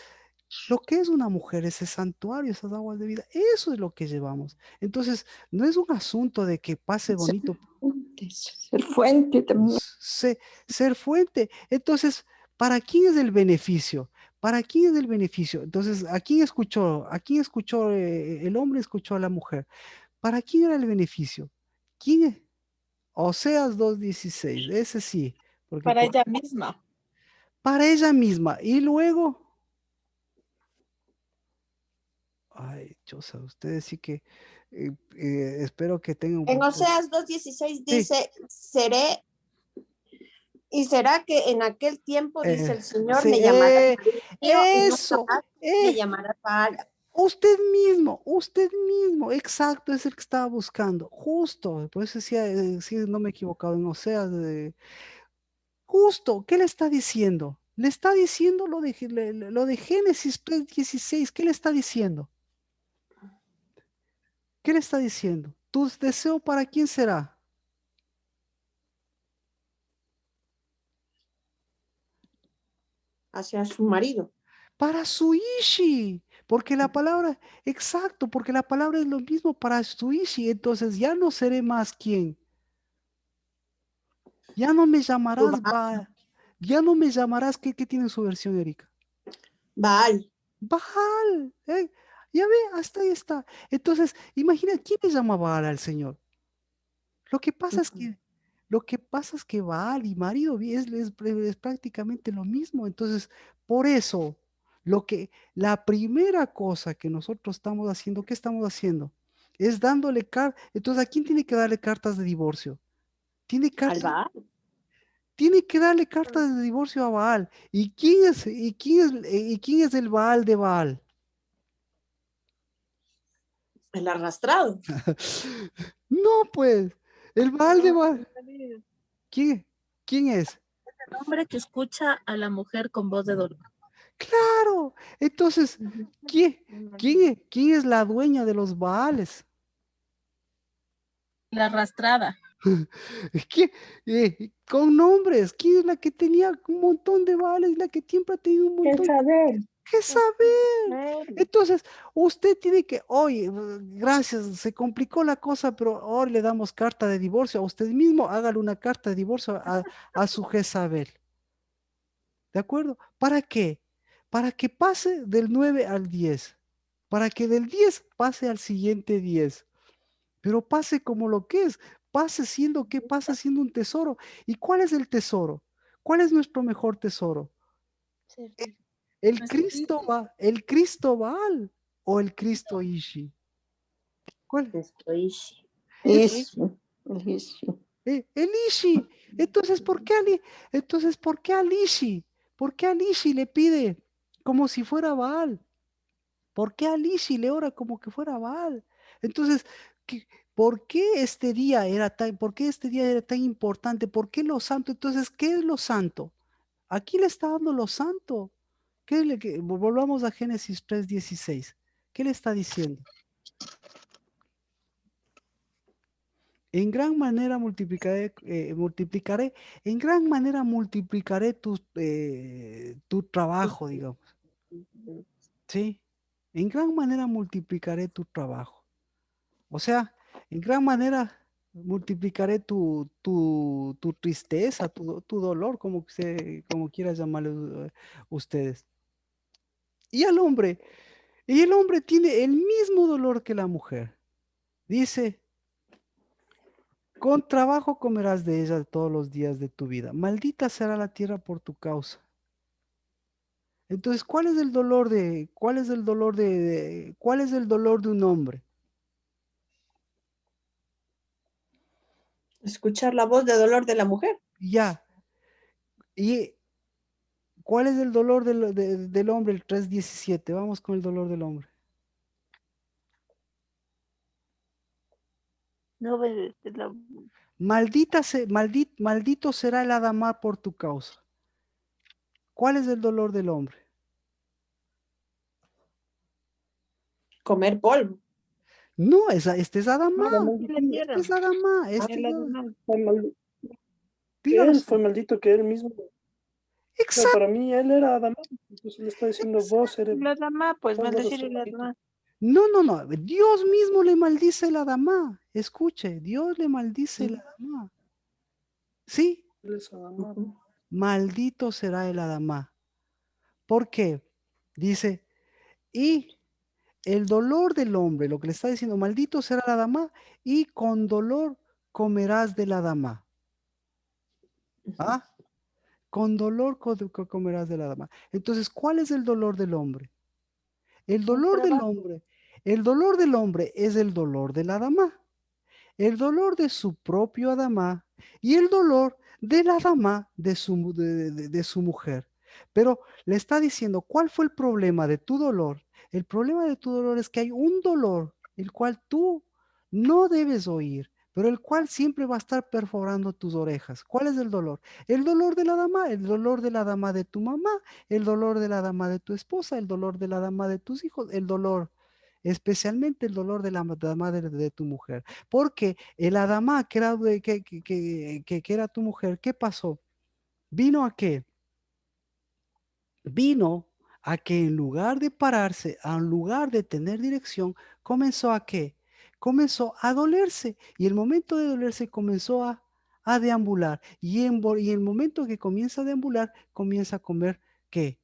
lo que es una mujer, ese santuario, esas aguas de vida. Eso es lo que llevamos. Entonces, no es un asunto de que pase bonito Ser fuente también. ser fuente. Entonces, ¿para quién es el beneficio? ¿Para quién es el beneficio? Entonces, ¿a quién escuchó? ¿A quién escuchó? El hombre escuchó a la mujer. ¿Para quién era el beneficio? ¿Quién es? Oseas 2:16, ese sí, porque Para ella misma. para ella misma. Y luego, ay, Chosa, ustedes sí que espero que tengan un En poquito. Oseas 2:16 Sí, dice, seré, y será que en aquel tiempo, dice el Señor, sí, me llamarás mío y no eso, jamás me llamarás Baal. usted mismo, exacto, es el que estaba buscando, justo, por eso decía, si no me he equivocado, no sea, justo, ¿qué le está diciendo? Le está diciendo lo de Génesis 3:16, ¿qué le está diciendo? ¿Qué le está diciendo? ¿Tu deseo para quién será? Hacia su marido. Para su Ishi, porque la palabra, exacto, porque la palabra es lo mismo para su Ishi, entonces ya no seré más quien. Ya no me llamarás ya no me llamarás, ¿qué tiene en su versión, Erika? Baal. Baal, ya ve, hasta ahí está. Entonces, imagina, ¿quién le llama Baal al Señor? Lo que pasa es que, lo que pasa es que Baal y marido es prácticamente lo mismo. Entonces, por eso, la primera cosa que nosotros estamos haciendo, ¿qué estamos haciendo? Es dándole entonces, ¿a quién tiene que darle cartas de divorcio? Tiene Al cartas Baal. Tiene que darle cartas de divorcio a Baal. ¿Y quién es el Baal de Baal? El arrastrado. No, pues, el Baal de No, Baal. ¿Quién, quién es? el hombre que escucha a la mujer con voz de dolor. Claro. Entonces, ¿quién es la dueña de los Baales? La arrastrada. ¿Quién? Con nombres. ¿Quién es la que tenía un montón de Baales? La que siempre ha tenido un ¿Qué montón. saber? ¿Qué saber? Entonces, usted tiene que, oye, gracias, se complicó la cosa, pero ahora le damos carta de divorcio a usted mismo, hágale una carta de divorcio a su Jezabel. ¿De acuerdo? ¿Para qué? Para que pase del 9 al 10. Para que del 10 pase al siguiente 10. Pero pase como lo que es. Pase siendo que pasa siendo un tesoro. ¿Y cuál es el tesoro? ¿Cuál es nuestro mejor tesoro? El Cristo Baal o el Cristo Ishi. ¿Cuál? Estoy. Eso, el Ishi. El Ishi. Entonces, ¿por qué al Ishi? ¿Por qué al Ishi le pide como si fuera Baal? ¿Por qué al Ishi le ora como que fuera Baal? Entonces, ¿qué- ¿por qué este día era tan importante? ¿Por qué lo santo? Entonces, ¿qué es lo santo? Aquí le está dando lo santo. Volvamos a Génesis 3:16. ¿Qué le está diciendo? En gran manera en gran manera multiplicaré tu trabajo, digamos, ¿sí? En gran manera multiplicaré tu trabajo. O sea, en gran manera multiplicaré tu tristeza, tu dolor, como quieras llamarle ustedes. Y al hombre, y el hombre tiene el mismo dolor que la mujer. Dice, con trabajo comerás de ella todos los días de tu vida. Maldita será la tierra por tu causa. Entonces, cuál es el dolor de un hombre? Escuchar la voz de dolor de la mujer. Ya. ¿Y cuál es el dolor del hombre? El 3:17. Vamos con el dolor del hombre. No obedece la... Maldito será el Adamá por tu causa. ¿Cuál es el dolor del hombre? Comer polvo. No, este es Adamá. No, la La maldición, Este tierra. es Adamá. Es la demás. fue Dígalo. él fue maldito que él mismo. No, Exacto. para mí él era Adán. Entonces le está diciendo, La dama, pues vos vas a maldecir ser y la maldito. dama. No, no, no. Dios mismo le maldice el Adamá. Escuche, Dios le maldice el Adamá. Sí, Él es Adán. Ujú. maldito será el Adamá. ¿Por qué? Dice, y el dolor del hombre, lo que le está diciendo, maldito será el Adamá, y con dolor comerás del Adamá. ¿Ah? Con dolor comerás del Adamá. Entonces, ¿cuál es el dolor del hombre? El El dolor del trabajo. hombre, el dolor del hombre es el dolor del Adamá. El dolor de su propio Adamá y el dolor de la Adamá de su mujer. Pero le está diciendo, ¿cuál fue el problema de tu dolor? El problema de tu dolor es que hay un dolor el cual tú no debes oír, pero el cual siempre va a estar perforando tus orejas. ¿Cuál es el dolor? El dolor de la dama, el dolor de la dama de tu mamá, el dolor de la dama de tu esposa, el dolor de la dama de tus hijos, el dolor, especialmente el dolor de la dama de tu mujer. Porque el Adamá, que era tu mujer, ¿qué pasó? Vino a qué? Vino a que en lugar de pararse, en lugar de tener dirección, comenzó a qué? Comenzó a dolerse. Y el momento de dolerse comenzó a deambular. Y el momento que comienza a deambular, comienza a comer ¿qué?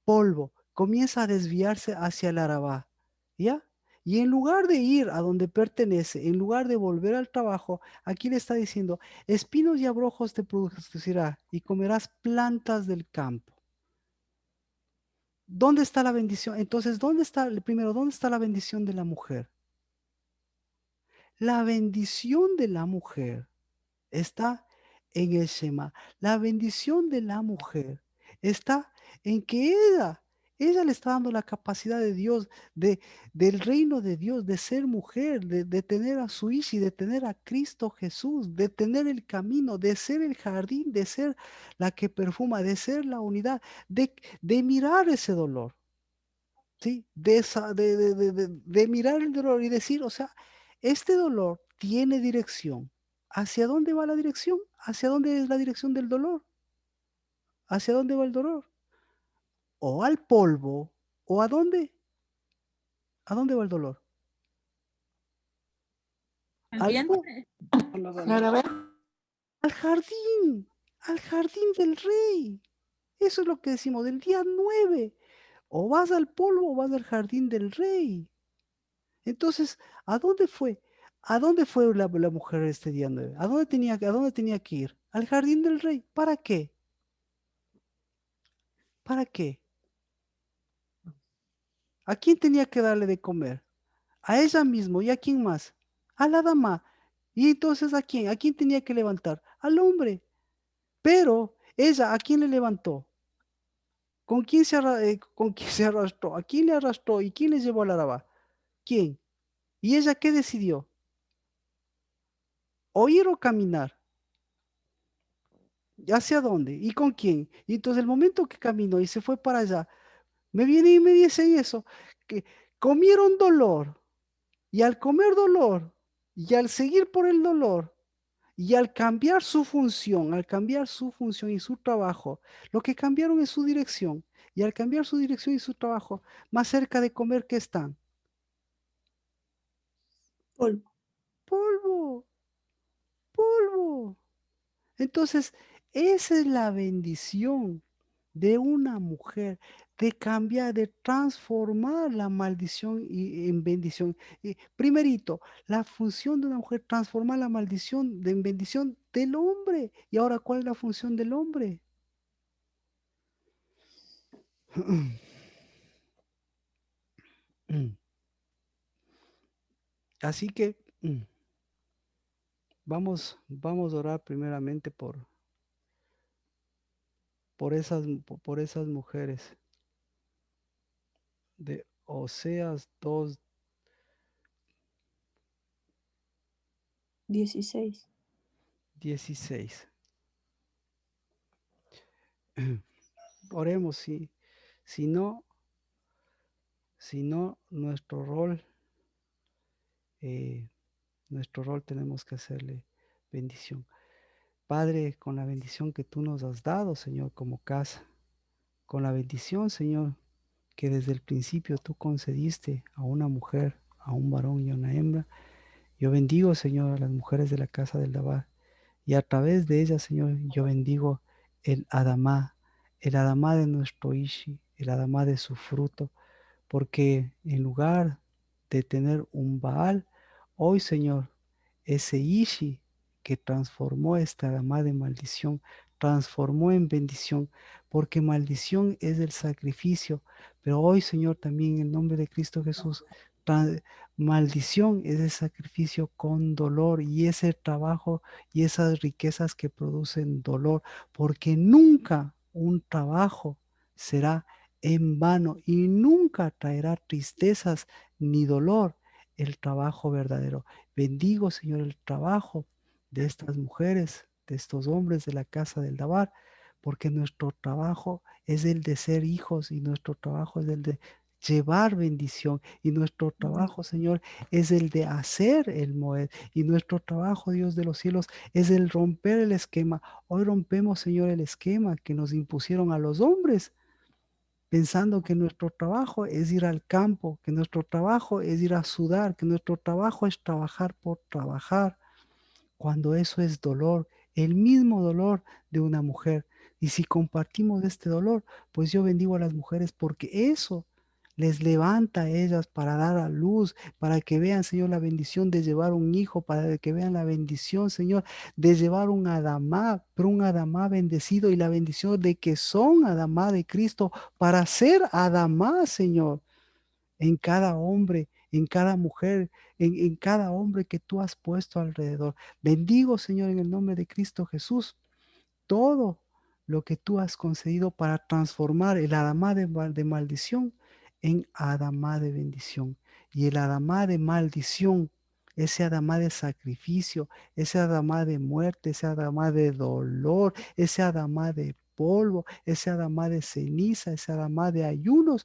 Polvo, comienza a desviarse hacia el Arabá, ¿ya? Y en lugar de ir a donde pertenece, en lugar de volver al trabajo, aquí le está diciendo, espinos y abrojos te producirá y comerás plantas del campo. ¿Dónde está la bendición? Entonces, ¿dónde está la bendición de la mujer? La bendición de la mujer está en el Shema. La bendición de la mujer está en que ella le está dando la capacidad de Dios, del reino de Dios, de ser mujer, de tener a su Ishi, de tener a Cristo Jesús, de tener el camino, de ser el jardín, de ser la que perfuma, de ser la unidad, de mirar ese dolor. ¿Sí? De mirar el dolor y decir, o sea, este dolor tiene dirección. ¿Hacia dónde va la dirección? ¿Hacia dónde es la dirección del dolor? ¿Hacia dónde va el dolor? ¿O al polvo? ¿O a dónde? ¿A dónde va el dolor? El Al, po- vientre. Ahora ve. al jardín del rey. Eso es lo que decimos del día 9. O vas al polvo o vas al jardín del rey. Entonces, ¿a dónde fue? ¿A dónde fue la mujer este día 9? ¿A dónde tenía que ir? Al jardín del rey. ¿Para qué? ¿Para qué? ¿A quién tenía que darle de comer? A ella mismo. ¿Y a quién más? A la dama. Y entonces, ¿a quién? ¿A quién tenía que levantar? Al hombre. Pero ella, ¿a quién le levantó? ¿Con quién se arrastró? ¿A quién le arrastró? ¿Y quién le llevó a la Araba? ¿Quién? ¿Y ella qué decidió? ¿Oír o caminar? ¿Hacia dónde? ¿Y con quién? Y entonces el momento que caminó y se fue para allá, me viene y me dice eso, que comieron dolor. Y al comer dolor, y al seguir por el dolor, y al cambiar su función y su trabajo, lo que cambiaron es su dirección. Y al cambiar su dirección y su trabajo, más cerca de comer que están. Polvo. Polvo, polvo. Entonces, esa es la bendición de una mujer, de cambiar, de transformar la maldición en bendición. Primerito, la función de una mujer, transformar la maldición en bendición del hombre. Y ahora, ¿cuál es la función del hombre? Así que vamos a orar primeramente por esas mujeres de Oseas 16. 2:16. Oremos, si no, nuestro rol tenemos que hacerle bendición. Padre, con la bendición que tú nos has dado, Señor, como casa, con la bendición, Señor, que desde el principio tú concediste a una mujer, a un varón y a una hembra, yo bendigo, Señor, a las mujeres de la casa del Dabar, y a través de ellas, Señor, yo bendigo el Adamá de nuestro Ishi, el Adamá de su fruto, porque en lugar de tener un Baal, hoy, Señor, ese Ishi que transformó esta Adamá de maldición, transformó en bendición, porque maldición es el sacrificio, pero hoy, Señor, también en el nombre de Cristo Jesús, maldición es el sacrificio con dolor y ese trabajo y esas riquezas que producen dolor, porque nunca un trabajo será en vano y nunca traerá tristezas ni dolor el trabajo verdadero. Bendigo, Señor, el trabajo de estas mujeres, de estos hombres de la casa del Dabar, porque nuestro trabajo es el de ser hijos y nuestro trabajo es el de llevar bendición y nuestro trabajo, Señor, es el de hacer el Moed y nuestro trabajo, Dios de los cielos, es el romper el esquema. Hoy rompemos, Señor, el esquema que nos impusieron a los hombres pensando que nuestro trabajo es ir al campo, que nuestro trabajo es ir a sudar, que nuestro trabajo es trabajar por trabajar, cuando eso es dolor, el mismo dolor de una mujer. Y si compartimos este dolor, pues yo bendigo a las mujeres porque eso les levanta a ellas para dar a luz, para que vean, Señor, la bendición de llevar un hijo, para que vean la bendición, Señor, de llevar un Adamá, pero un Adamá bendecido y la bendición de que son Adamá de Cristo para ser Adamá, Señor, en cada hombre, en cada mujer, en cada hombre que tú has puesto alrededor. Bendigo, Señor, en el nombre de Cristo Jesús todo lo que tú has concedido para transformar el Adamá de maldición en Adamá de bendición. Y el Adamá de maldición, ese Adamá de sacrificio, ese Adamá de muerte, ese Adamá de dolor, ese Adamá de polvo, ese Adamá de ceniza, ese Adamá de ayunos,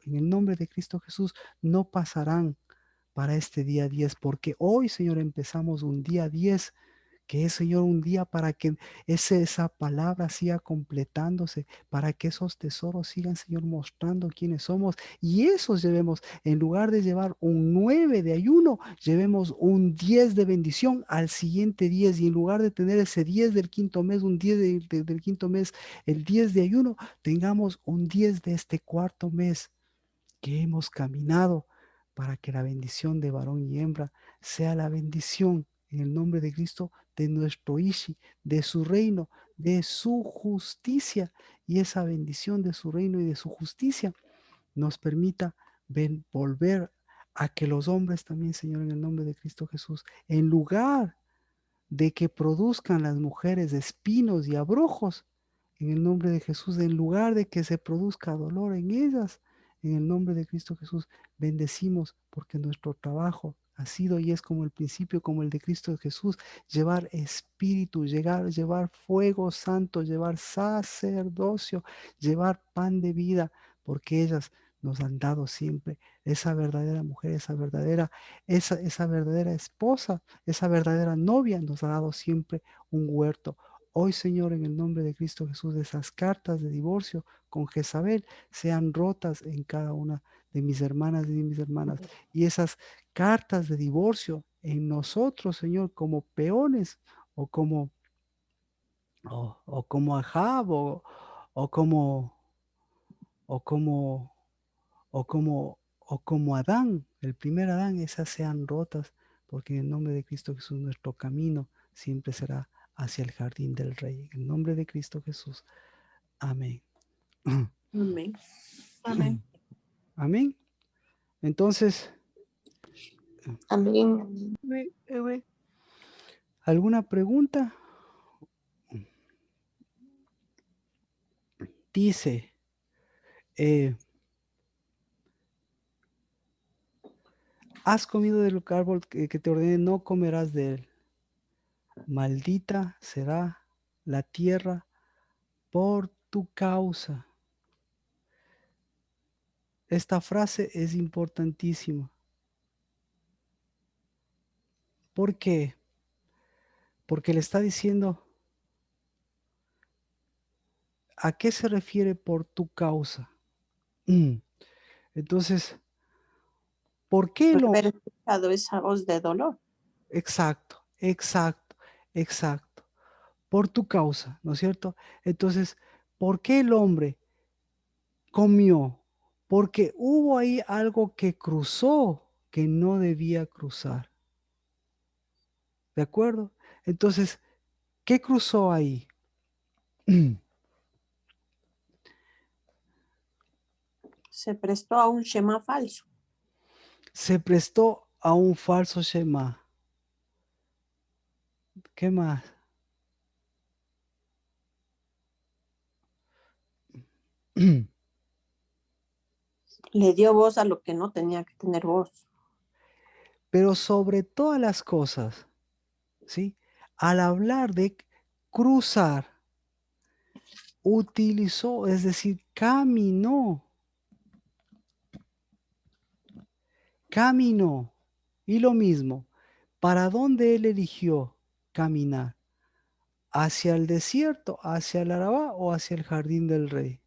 en el nombre de Cristo Jesús, no pasarán para este día 10, porque hoy, Señor, empezamos un día 10 que es, Señor, un día para que esa palabra siga completándose, para que esos tesoros sigan, Señor, mostrando quiénes somos. Y esos llevemos, en lugar de llevar un 9 de ayuno, llevemos un 10 de bendición al siguiente 10. Y en lugar de tener ese 10 del quinto mes, un 10 del quinto mes, el 10 de ayuno, tengamos un 10 de este cuarto mes que hemos caminado para que la bendición de varón y hembra sea la bendición en el nombre de Cristo de nuestro Ishi, de su reino, de su justicia. Y esa bendición de su reino y de su justicia nos permita volver a que los hombres también, Señor, en el nombre de Cristo Jesús, en lugar de que produzcan las mujeres espinos y abrojos en el nombre de Jesús, en lugar de que se produzca dolor en ellas. En el nombre de Cristo Jesús, bendecimos porque nuestro trabajo ha sido y es como el principio, como el de Cristo Jesús, llevar espíritu, llevar fuego santo, llevar sacerdocio, llevar pan de vida, porque ellas nos han dado siempre esa verdadera mujer, esa verdadera esposa, esa verdadera novia nos ha dado siempre un huerto. Hoy, Señor, en el nombre de Cristo Jesús, esas cartas de divorcio con Jezabel sean rotas en cada una de mis hermanas y de mis hermanas. Y esas cartas de divorcio en nosotros, Señor, como peones o como, o como Ahab o como, o como, o como Adán, el primer Adán, esas sean rotas, porque en el nombre de Cristo Jesús nuestro camino siempre será hacia el jardín del Rey. En el nombre de Cristo Jesús. Amén. Amén. Amén. Amén. Entonces, Amén. ¿alguna pregunta? Dice, has comido del árbol que te ordené, no comerás de él. Maldita será la tierra por tu causa. Esta frase es importantísima. ¿Por qué? Porque le está diciendo, ¿a qué se refiere por tu causa? Entonces, ¿por qué Por lo... haber escuchado esa voz de dolor. Exacto, exacto, exacto. Por tu causa, ¿no es cierto? Entonces, ¿por qué el hombre comió? Porque hubo ahí algo que cruzó que no debía cruzar. ¿De acuerdo? Entonces, ¿qué cruzó ahí? Se prestó a un Shema falso. Se prestó a un falso Shema. ¿Qué más? Le dio voz a lo que no tenía que tener voz. Pero sobre todas las cosas, ¿sí? Al hablar de cruzar, utilizó, es decir, caminó. Y lo mismo, ¿para dónde él eligió caminar? ¿Hacia el desierto, hacia el Arabá o hacia el jardín del rey?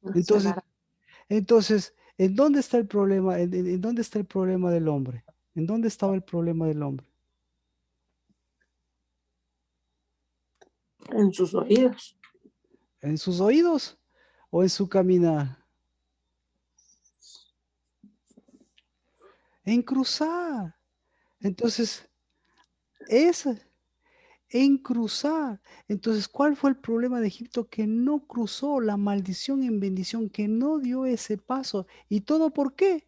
Hacia Entonces, la- entonces, ¿en dónde está el problema? ¿En dónde está el problema del hombre? ¿En dónde estaba el problema del hombre? en sus oídos. ¿En sus oídos o en su caminar? En cruzar. Entonces, es en cruzar. Entonces, ¿cuál fue el problema de Egipto? Que no cruzó la maldición en bendición, que no dio ese paso. ¿Y todo por qué?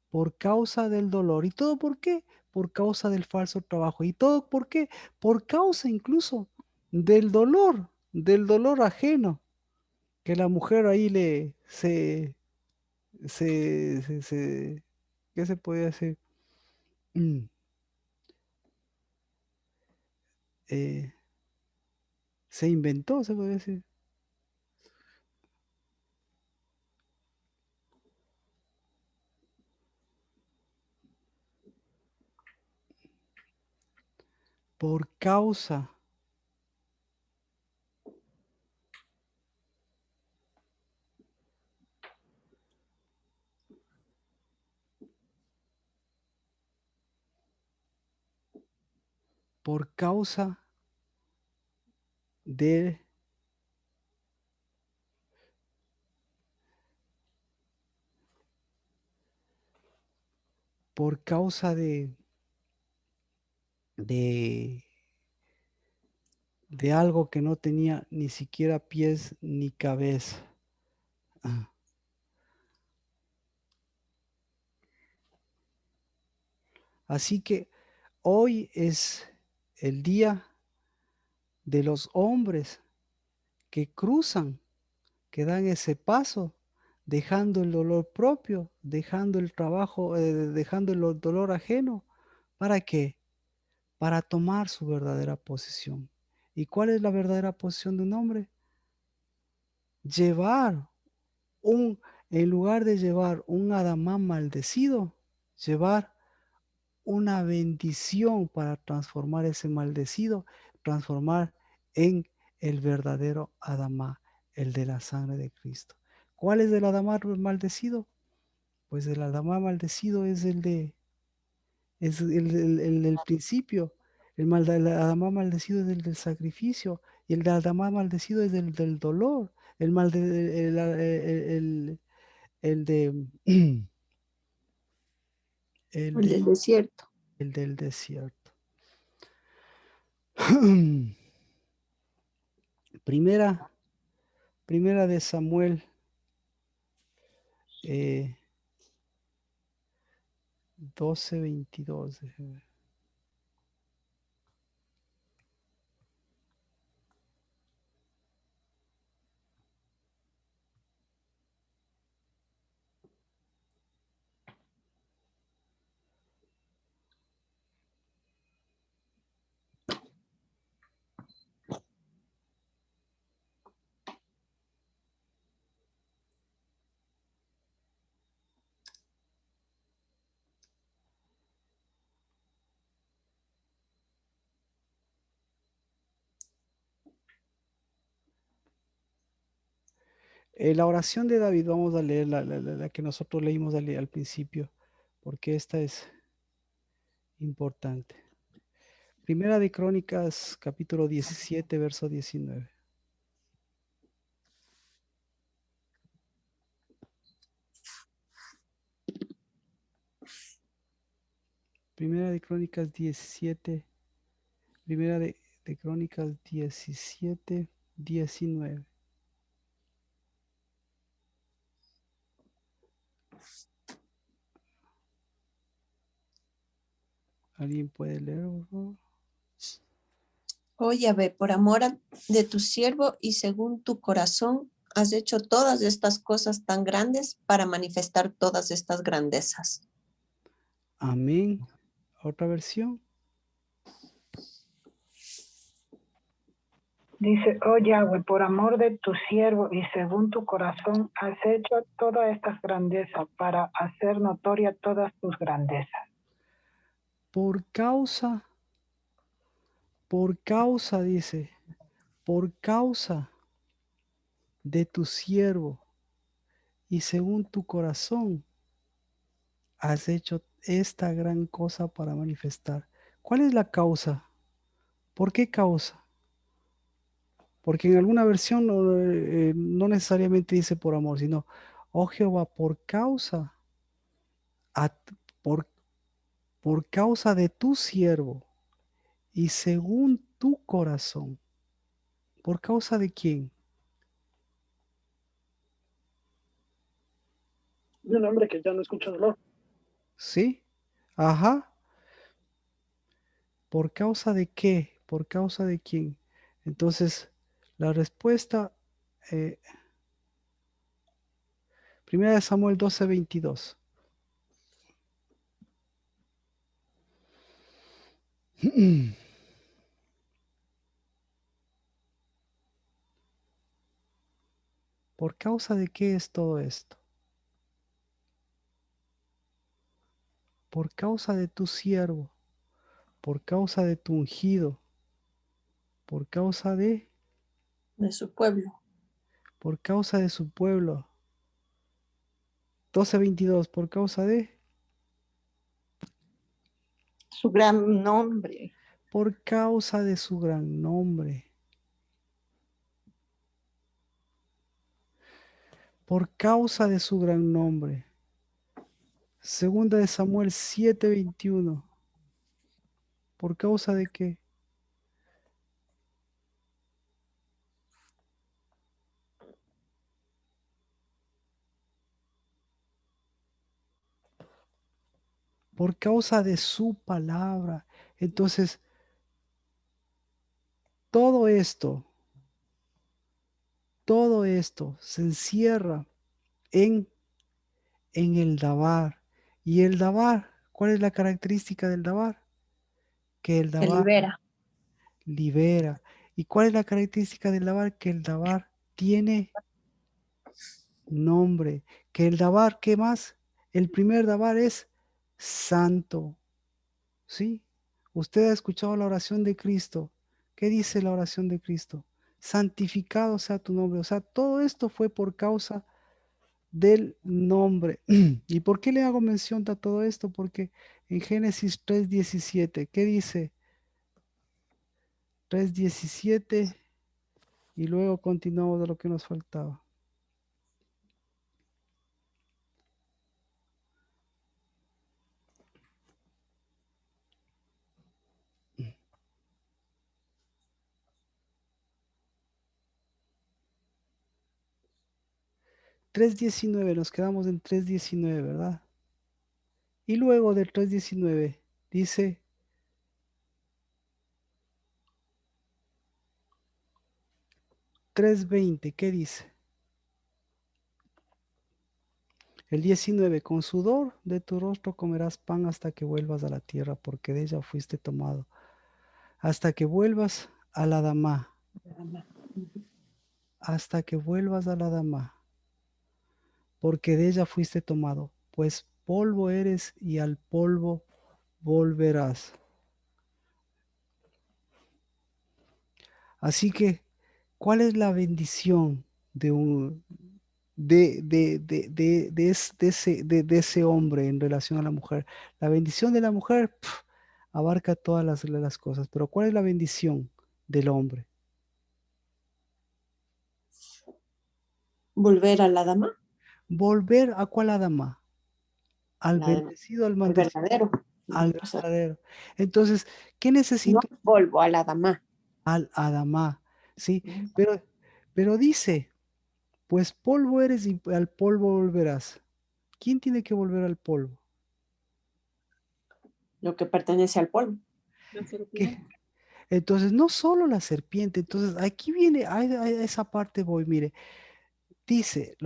Por causa del dolor. ¿Y todo por qué? Por causa del falso trabajo. ¿Y todo por qué? Por causa incluso del dolor ajeno, que la mujer ahí ¿qué se puede hacer? Mm, eh, se inventó, se puede decir. Por causa, por causa de, por causa de, de algo que no tenía ni siquiera pies ni cabeza. Ah. Así que hoy es el día de los hombres que cruzan, que dan ese paso, dejando el dolor propio, dejando el trabajo, dejando el dolor ajeno. ¿Para qué? Para tomar su verdadera posición. ¿Y cuál es la verdadera posición de un hombre? Llevar un, en lugar de llevar un Adamán maldecido, llevar una bendición para transformar ese maldecido, transformar en el verdadero Adamá, el de la sangre de Cristo. ¿Cuál es el Adamá maldecido? Pues el Adamá maldecido es el del principio. El Adamá maldecido es el del sacrificio y el Adamá maldecido es el del dolor. El, mal de, el de el El del de desierto. el del desierto. Primera, primera de Samuel 12:22. La oración de David, vamos a leer la que nosotros leímos al principio, porque esta es importante. Primera de Crónicas, capítulo 17, verso 19. Primera de Crónicas 17, Primera de Crónicas 17, 19. ¿Alguien puede leer, por favor? Oh Yahvé, por amor de tu siervo y según tu corazón, has hecho todas estas cosas tan grandes para manifestar todas estas grandezas. Amén. Otra versión. Dice, oh Yahweh, por amor de tu siervo y según tu corazón, has hecho todas estas grandezas para hacer notoria todas tus grandezas. Por causa, dice, por causa de tu siervo y según tu corazón, has hecho esta gran cosa para manifestar. ¿Cuál es la causa? ¿Por qué causa? Porque en alguna versión no necesariamente dice por amor, sino, oh Jehová, a- por, por causa de tu siervo y según tu corazón. ¿Por causa de quién? De un hombre que ya no escucha dolor. ¿Sí? Ajá. ¿Por causa de qué? ¿Por causa de quién? Entonces, la respuesta, eh, primera de Samuel 12:22. ¿Por causa de qué es todo esto? Por causa de tu siervo, por causa de tu ungido, por causa De su pueblo. por causa de su pueblo. 12:22, por causa Su gran nombre. por causa de su gran nombre. Por causa de su gran nombre. Segunda de Samuel 7:21. ¿Por causa de qué? Por causa de su palabra. Entonces, todo esto se encierra en el dabar. Y el dabar, ¿cuál es la característica del dabar? Que el Que dabar libera. libera. ¿Y cuál es la característica del dabar? Que el dabar tiene nombre. Que el dabar, ¿qué más? El primer dabar es santo. ¿Sí? Usted ha escuchado la oración de Cristo. ¿Qué dice la oración de Cristo? Santificado sea tu nombre. O sea, todo esto fue por causa del nombre. ¿Y por qué le hago mención a todo esto? Porque en Génesis 3:17, ¿qué dice? 3:17 y luego continuamos de lo que nos faltaba. Tres 3:19, nos quedamos en 3:19, ¿verdad? Y luego del 3:19 dice 3:20, ¿qué dice? El 19, con sudor de tu rostro comerás pan hasta que vuelvas a la tierra, porque de ella fuiste tomado. Hasta que vuelvas a la dama, hasta que vuelvas a la dama, porque de ella fuiste tomado, pues polvo eres y al polvo volverás. Así que, ¿cuál es la bendición de un de ese hombre en relación a la mujer? La bendición de la mujer abarca todas las cosas, pero ¿cuál es la bendición del hombre? Volver a la dama. Volver a cuál Adama, al La dama. bendecido, al El maldecido, verdadero. al O sea, verdadero. Entonces, ¿qué no necesito? vuelvo a la dama. Al Adama, ¿sí? Pero dice, pues polvo eres y al polvo volverás. ¿Quién tiene que volver al polvo? Lo que pertenece al polvo. La ¿Qué? serpiente. Entonces, no solo la serpiente, entonces aquí viene, a esa parte voy, mire, dice,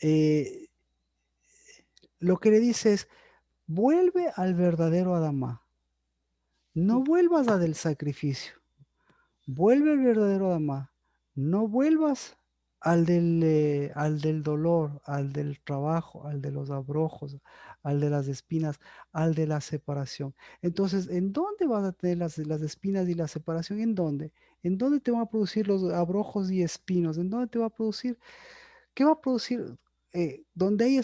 eh, lo que le dice es, vuelve al verdadero Adama, no vuelvas a del sacrificio, vuelve al verdadero Adama, no vuelvas al del dolor, al del trabajo, al de los abrojos, al de las espinas, al de la separación. Entonces, ¿en dónde vas a tener las espinas y la separación? ¿En dónde? ¿En dónde te van a producir los abrojos y espinos? ¿En dónde te va a producir? ¿Qué va a producir? Donde hay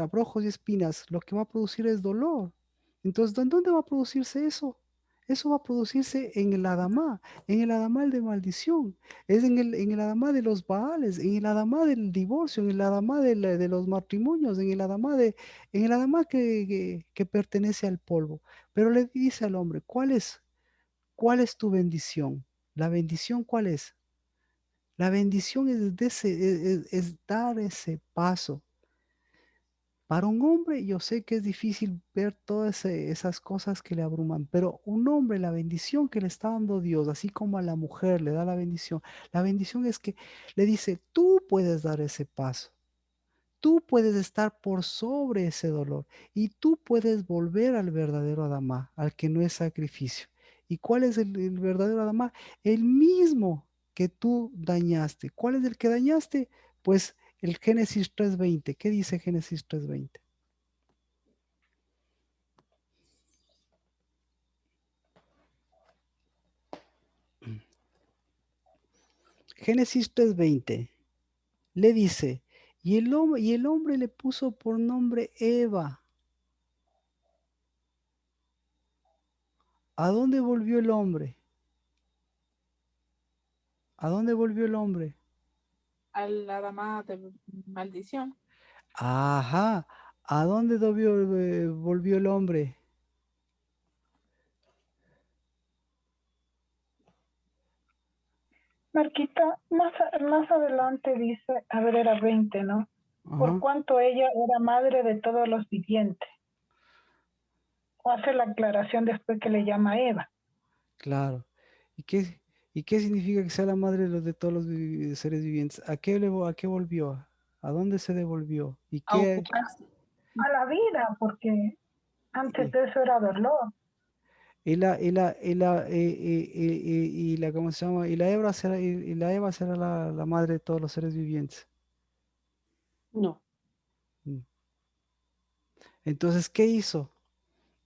abrojos y espinas, lo que va a producir es dolor. Entonces, ¿dónde va a producirse eso? Eso va a producirse en el Adamá de maldición, es en el Adamá de los Baales, en el Adamá del divorcio, en el Adamá de los matrimonios, en el Adamá que pertenece al polvo. Pero le dice al hombre, cuál es tu bendición? ¿La bendición cuál es? La bendición es dar ese paso. Para un hombre, yo sé que es difícil ver todas esas cosas que le abruman, pero un hombre, la bendición que le está dando Dios, así como a la mujer le da la bendición es que le dice, tú puedes dar ese paso. Tú puedes estar por sobre ese dolor y tú puedes volver al verdadero Adamá, al que no es sacrificio. ¿Y cuál es el verdadero Adamá? El mismo que tú dañaste. ¿Cuál es el que dañaste? Pues el Génesis 3:20. ¿Qué dice Génesis 3:20? Génesis 3:20 le dice, y el hombre le puso por nombre Eva. ¿A dónde volvió el hombre? ¿A dónde volvió el hombre? A la dama de maldición. Ajá, ¿a dónde volvió el hombre? Marquita, más adelante dice, a ver, era 20, ¿no? Por Ajá, cuanto ella era madre de todos los vivientes. O hace la aclaración después que le llama Eva. claro. ¿Y qué significa que sea la madre de todos los seres vivientes? ¿A qué, a qué volvió? ¿A dónde se devolvió? ¿Y A qué? ocuparse. A la vida, porque antes Y, de eso era dolor. ¿cómo se llama? Y la Eva será, y la Eva será la madre de todos los seres vivientes. No. Mm. Entonces, ¿qué hizo?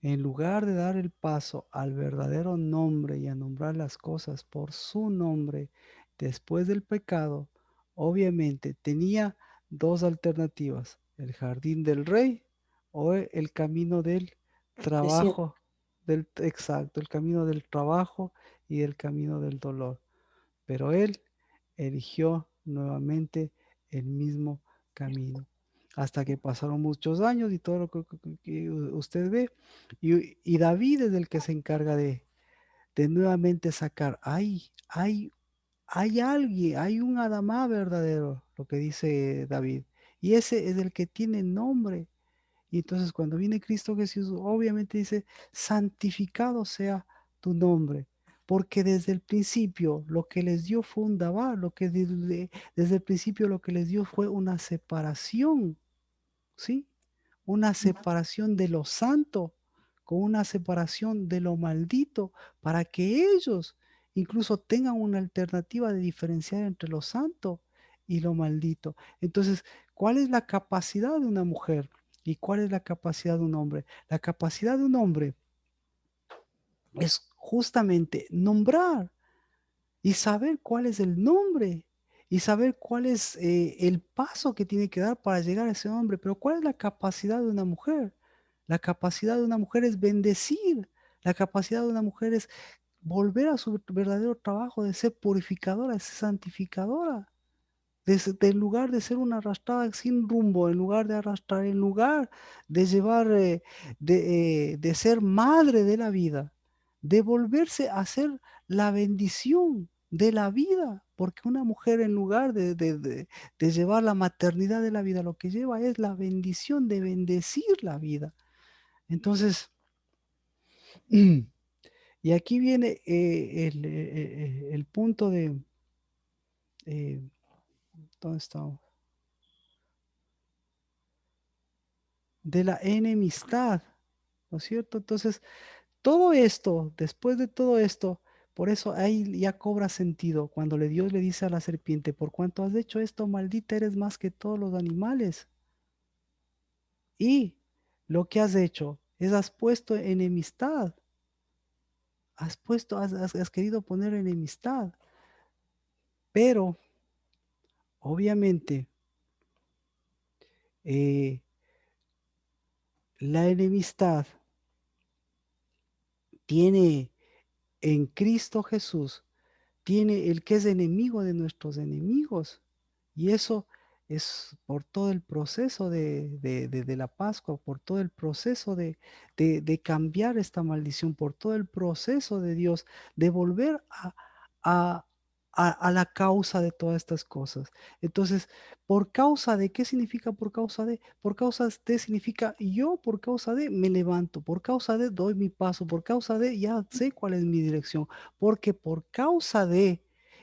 En lugar de dar el paso al verdadero nombre y a nombrar las cosas por su nombre después del pecado, obviamente tenía dos alternativas, el jardín del rey o el camino del Desierto. trabajo, exacto, el camino del trabajo y el camino del dolor. Pero él eligió nuevamente el mismo camino. Hasta que pasaron muchos años y todo lo que usted ve. Y David es el que se encarga de nuevamente sacar. Hay alguien, hay un Adamá verdadero, lo que dice David. Y ese es el que tiene nombre. Y entonces cuando viene Cristo Jesús, obviamente dice, santificado sea tu nombre. Porque desde el principio lo que les dio fue un Dabá, desde el principio lo que les dio fue una separación, ¿sí? Una separación de lo santo con una separación de lo maldito, para que ellos incluso tengan una alternativa de diferenciar entre lo santo y lo maldito. Entonces, ¿cuál es la capacidad de una mujer y cuál es la capacidad de un hombre? La capacidad de un hombre es justamente nombrar y saber cuál es el nombre y saber cuál es el paso que tiene que dar para llegar a ese nombre. Pero ¿cuál es la capacidad de una mujer? La capacidad de una mujer es bendecir. La capacidad de una mujer es volver a su verdadero trabajo de ser purificadora, de ser santificadora. En lugar de ser una arrastrada sin rumbo, en lugar de arrastrar, en lugar de llevar, de ser madre de la vida, de volverse a ser la bendición de la vida, porque una mujer en lugar de llevar la maternidad de la vida, lo que lleva es la bendición de bendecir la vida. Entonces, y aquí viene el punto de, eh, ¿dónde estamos? De la enemistad, ¿no es cierto? Entonces, todo esto, después de todo esto, por eso ahí ya cobra sentido cuando Dios le dice a la serpiente, por cuanto has hecho esto, maldita eres más que todos los animales. Y lo que has hecho es has puesto enemistad, has querido poner enemistad, pero obviamente eh, la enemistad tiene en Cristo Jesús, tiene el que es enemigo de nuestros enemigos. Y eso es por todo el proceso de la Pascua, por todo el proceso de cambiar esta maldición, por todo el proceso de Dios, de volver a, a la causa de todas estas cosas. Entonces, ¿por causa de qué significa por causa de? Por causa de significa yo por causa de me levanto, por causa de doy mi paso, por causa de ya sé cuál es mi dirección, porque por causa de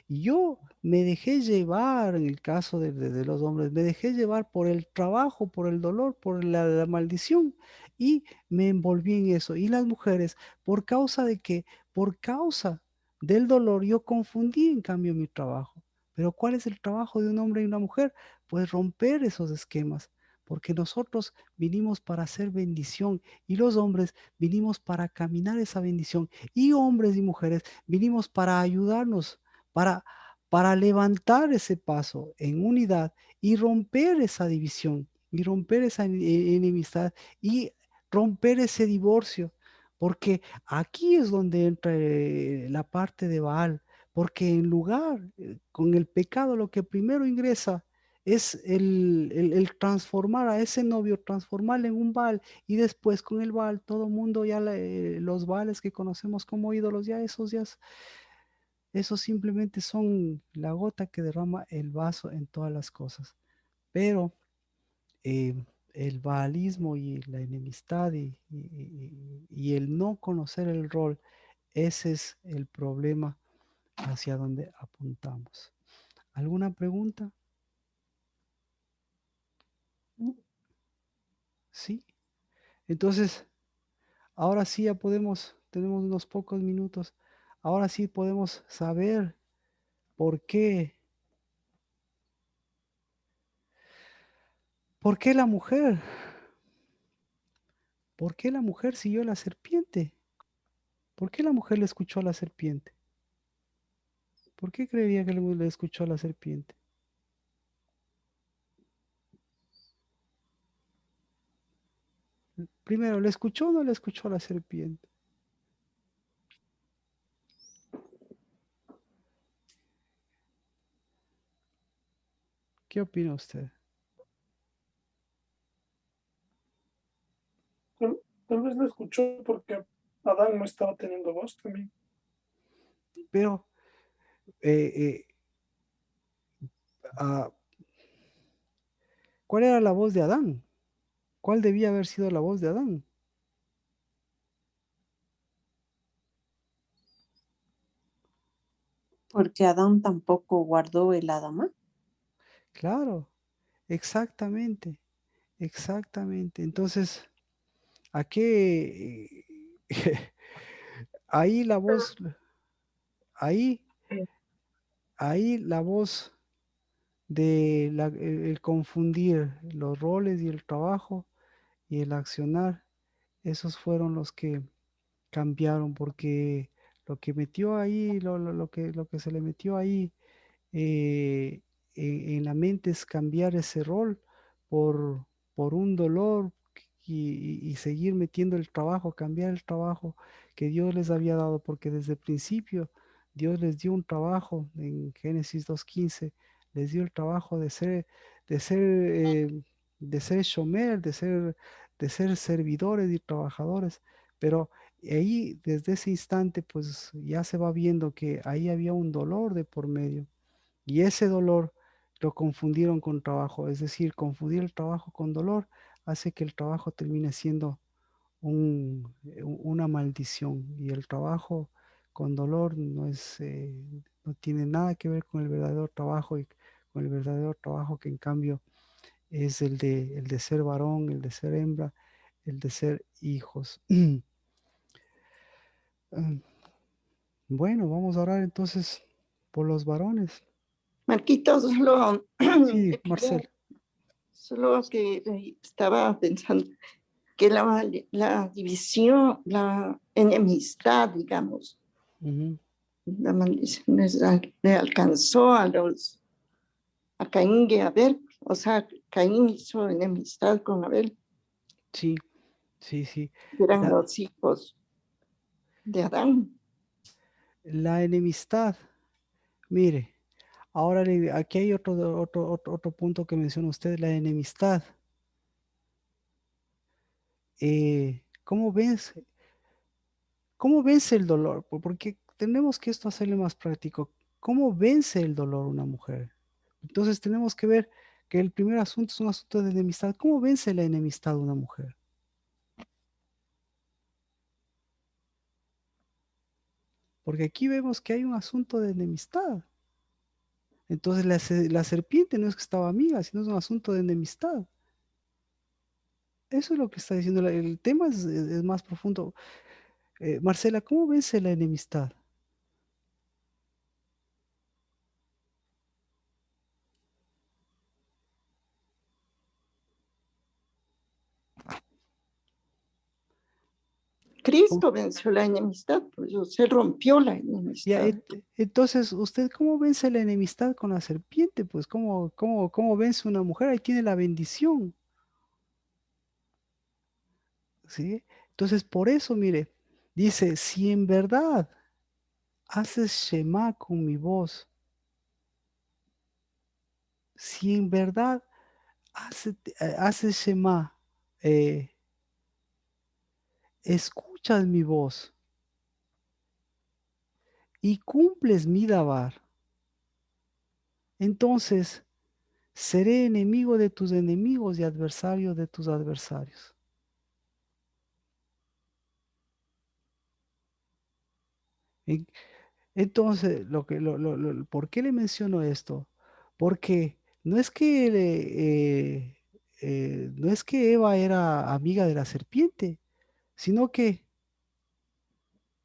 yo me dejé llevar, en el caso de los hombres, me dejé llevar por el trabajo, por el dolor, por la maldición y me envolví en eso. Y las mujeres, ¿por causa de qué? Por causa del dolor, yo confundí en cambio mi trabajo. Pero ¿cuál es el trabajo de un hombre y una mujer? Pues romper esos esquemas, porque nosotros vinimos para hacer bendición y los hombres vinimos para caminar esa bendición y hombres y mujeres vinimos para ayudarnos, para, para levantar ese paso en unidad y romper esa división y romper esa enemistad y romper ese divorcio. Porque aquí es donde entra la parte de Baal, porque en lugar, con el pecado, lo que primero ingresa es el transformar a ese novio, transformarle en un Baal, y después con el Baal, todo el mundo ya, los Baales que conocemos como ídolos, ya esos simplemente son la gota que derrama el vaso en todas las cosas. Pero eh, el baalismo y la enemistad y el no conocer el rol, ese es el problema hacia donde apuntamos. ¿Alguna pregunta? ¿Sí? Entonces, ahora sí ya podemos, tenemos unos pocos minutos, ahora sí podemos saber por qué. ¿Por qué la mujer? ¿Por qué la mujer siguió a la serpiente? ¿Por qué la mujer le escuchó a la serpiente? ¿Por qué creería que le escuchó a la serpiente? Primero, ¿le escuchó o no le escuchó a la serpiente? ¿Qué opina usted? Tal vez lo escuchó porque Adán no estaba teniendo voz también. Pero, eh, ah, ¿cuál era la voz de Adán? ¿Cuál debía haber sido la voz de Adán? Porque Adán tampoco guardó el Adama. Claro, exactamente, exactamente. Entonces, ¿a qué? Ahí la voz, ahí, ahí la voz de el confundir los roles y el trabajo y el accionar, esos fueron los que cambiaron, porque lo que metió ahí, lo que se le metió ahí eh, en la mente es cambiar ese rol por, por un dolor y seguir metiendo el trabajo, cambiar el trabajo que Dios les había dado, porque desde el principio Dios les dio un trabajo en Génesis 2:15, les dio el trabajo de ser, de ser shomer, de ser servidores y trabajadores, pero ahí desde ese instante pues ya se va viendo que ahí había un dolor de por medio y ese dolor lo confundieron con trabajo, es decir, confundir el trabajo con dolor hace que el trabajo termine siendo una maldición y el trabajo con dolor no es, no tiene nada que ver con el verdadero trabajo y con el verdadero trabajo que en cambio es el de ser varón, el de ser hembra, el de ser hijos. Ah, bueno, vamos a orar entonces por los varones. Marquito, solo, Sí, Marcel. solo que estaba pensando que la división, la enemistad, digamos, Ujú. la maldición le alcanzó a Caín y Abel, o sea, Caín hizo enemistad con Abel, Sí, sí, sí. eran La, los hijos de Adán. la enemistad, mire, ahora aquí hay otro punto que menciona usted, la enemistad. ¿Cómo cómo vence el dolor? Porque tenemos que esto hacerle más práctico. ¿Cómo vence el dolor una mujer? Entonces tenemos que ver que el primer asunto es un asunto de enemistad. ¿Cómo vence la enemistad una mujer? Porque aquí vemos que hay un asunto de enemistad. Entonces la serpiente no es que estaba amiga, sino es un asunto de enemistad. Eso es lo que está diciendo. El tema es más profundo. Marcela, ¿cómo vence la enemistad? ¿Cómo? Cristo venció la enemistad, por eso se rompió la Ya, enemistad. entonces, ¿usted cómo vence la enemistad con la serpiente? Pues, ¿cómo vence una mujer? Ahí tiene la bendición, ¿sí? Entonces, por eso, mire, dice, si en verdad haces Shema con mi voz, si en verdad haces Shema, eh, escuchas mi voz y cumples mi dabar, entonces seré enemigo de tus enemigos y adversario de tus adversarios. En- Entonces, ¿por qué le menciono esto? Porque no es que, no es que Eva era amiga de la serpiente, sino que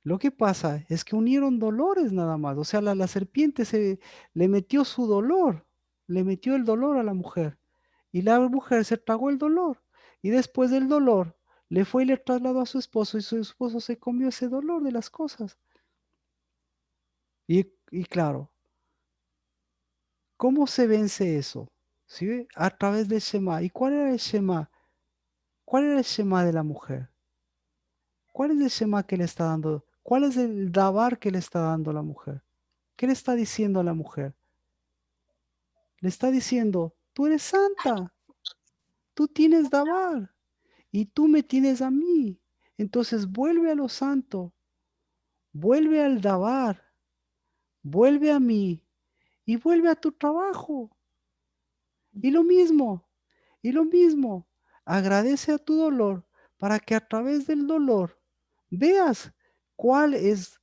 lo que pasa es que unieron dolores nada más. O sea, la serpiente le metió su dolor, le metió el dolor a la mujer. Y la mujer se tragó el dolor. Y después del dolor, le fue y le trasladó a su esposo y su esposo se comió ese dolor de las cosas. Y claro, ¿cómo se vence eso? ¿Sí ve? A través del Shema. ¿Y cuál era el Shema? ¿Cuál era el Shema de la mujer? ¿Cuál es el Shema que le está dando? ¿Cuál es el dabar que le está dando la mujer? ¿Qué le está diciendo a la mujer? Le está diciendo, tú eres santa, tú tienes dabar y tú me tienes a mí. Entonces vuelve a lo santo, vuelve al dabar, vuelve a mí y vuelve a tu trabajo. Y lo mismo, y lo mismo, agradece a tu dolor para que a través del dolor veas cuál es,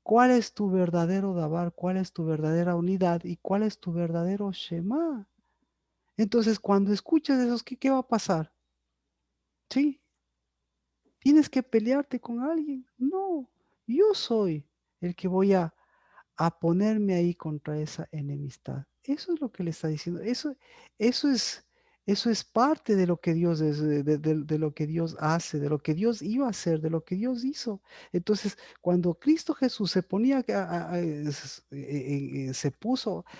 cuál es tu verdadero dabar, cuál es tu verdadera unidad y cuál es tu verdadero Shema. Entonces, cuando escuchas eso, ¿qué va a pasar? ¿Sí? ¿Tienes que pelearte con alguien? No, yo soy el que voy a ponerme ahí contra esa enemistad. Eso es lo que le está diciendo. Eso eso es parte de lo que Dios es, de lo que Dios hace, de lo que Dios iba a hacer, de lo que Dios hizo. Entonces, cuando Cristo Jesús se ponía,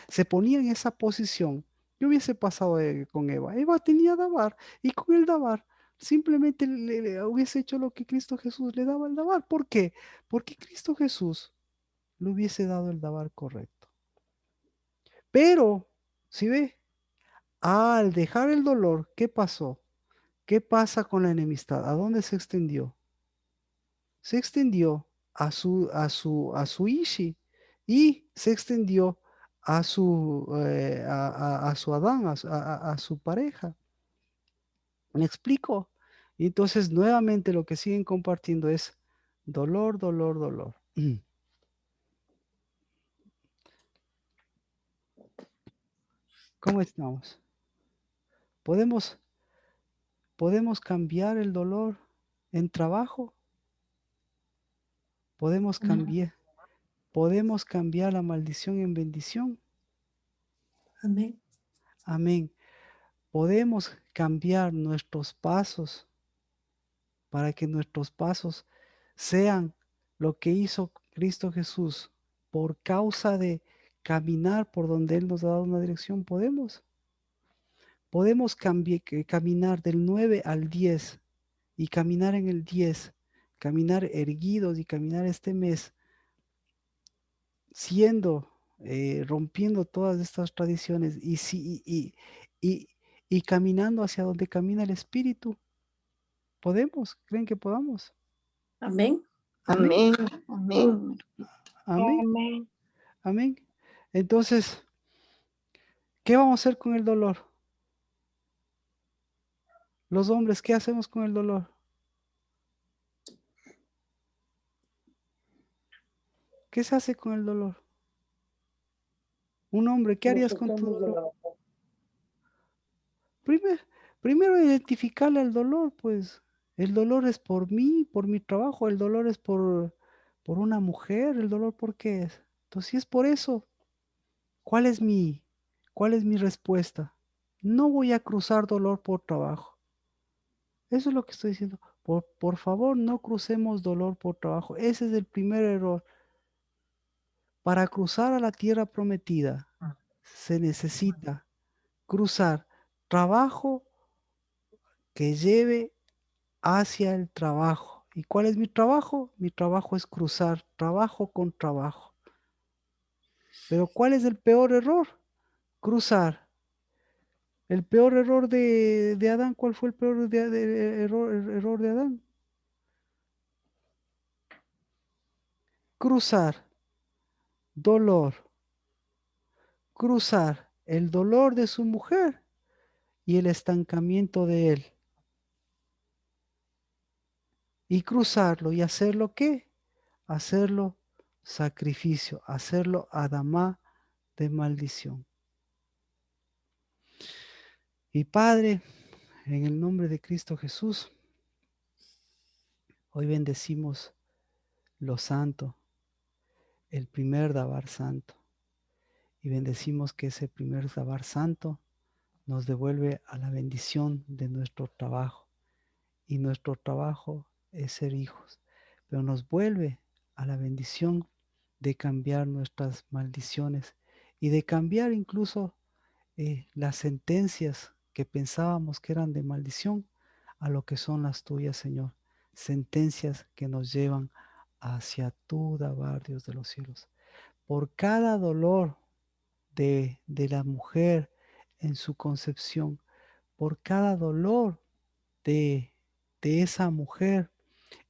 se ponía en esa posición, yo hubiese pasado con Eva. Eva tenía Dabar y con el Dabar simplemente le hubiese hecho lo que Cristo Jesús le daba el Dabar. ¿Por qué? Porque Cristo Jesús le hubiese dado el dabar correcto. Pero, si ve, al dejar el dolor, ¿qué pasó? ¿Qué pasa con la enemistad? ¿A dónde se extendió? Se extendió a su Ishi y se extendió a su Adán, a su pareja. ¿Me explico? Y entonces nuevamente lo que siguen compartiendo es dolor, dolor, dolor. ¿Cómo estamos? ¿Podemos ¿Podemos cambiar el dolor en trabajo? Amén. Podemos cambiar la maldición en bendición? Amén. Amén. Podemos cambiar nuestros pasos para que nuestros pasos sean lo que hizo Cristo Jesús por causa de caminar por donde Él nos ha dado una dirección. Podemos caminar del 9 al 10 y caminar en el 10, caminar erguidos y caminar este mes rompiendo todas estas tradiciones y, y caminando hacia donde camina el Espíritu. ¿Podemos? ¿Creen que podamos? Amén. Amén, Amén, amén. amén, Amén. amén. Entonces, ¿qué vamos a hacer con el dolor? Los hombres, ¿qué hacemos con el dolor? ¿Qué se hace con el dolor? Un hombre, ¿qué Lo harías con tu sacamos de dolor? la... Primero, primero identificarle el dolor, pues. El dolor es por mí, por mi trabajo, el dolor es por una mujer, el dolor por qué es. Entonces, si es por eso, ¿cuál es cuál es mi respuesta? No voy a cruzar dolor por trabajo. Eso es lo que estoy diciendo. Por favor, no crucemos dolor por trabajo. Ese es el primer error. Para cruzar a la tierra prometida, se necesita cruzar trabajo que lleve hacia el trabajo. ¿Y cuál es mi trabajo? Mi trabajo es cruzar trabajo con trabajo. Pero ¿cuál es el peor error? Cruzar. El peor error de Adán, ¿cuál fue el peor error de Adán? Cruzar dolor, cruzar el dolor de su mujer y el estancamiento de él. Y cruzarlo y hacerlo ¿qué? Hacerlo sacrificio, hacerlo adamá de maldición. Y Padre, en el nombre de Cristo Jesús, hoy bendecimos lo santo, el primer Dabar santo. Y bendecimos que ese primer Dabar santo nos devuelve a la bendición de nuestro trabajo. Y nuestro trabajo es ser hijos, pero nos vuelve a la bendición de cambiar nuestras maldiciones y de cambiar incluso las sentencias que pensábamos que eran de maldición a lo que son las tuyas, Señor. Sentencias que nos llevan hacia tu Dabar, Dios de los cielos. Por cada dolor de la mujer en su concepción, por cada dolor de esa mujer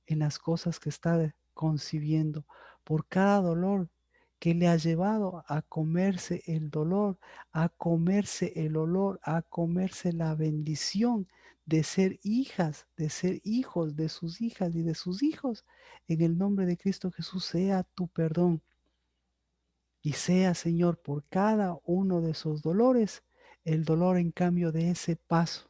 en las cosas que está concibiendo, por cada dolor que le ha llevado a comerse el dolor, a comerse el olor, a comerse la bendición de ser hijas, de ser hijos de sus hijas y de sus hijos. En el nombre de Cristo Jesús sea tu perdón. Y sea, Señor, por cada uno de esos dolores, el dolor en cambio de ese paso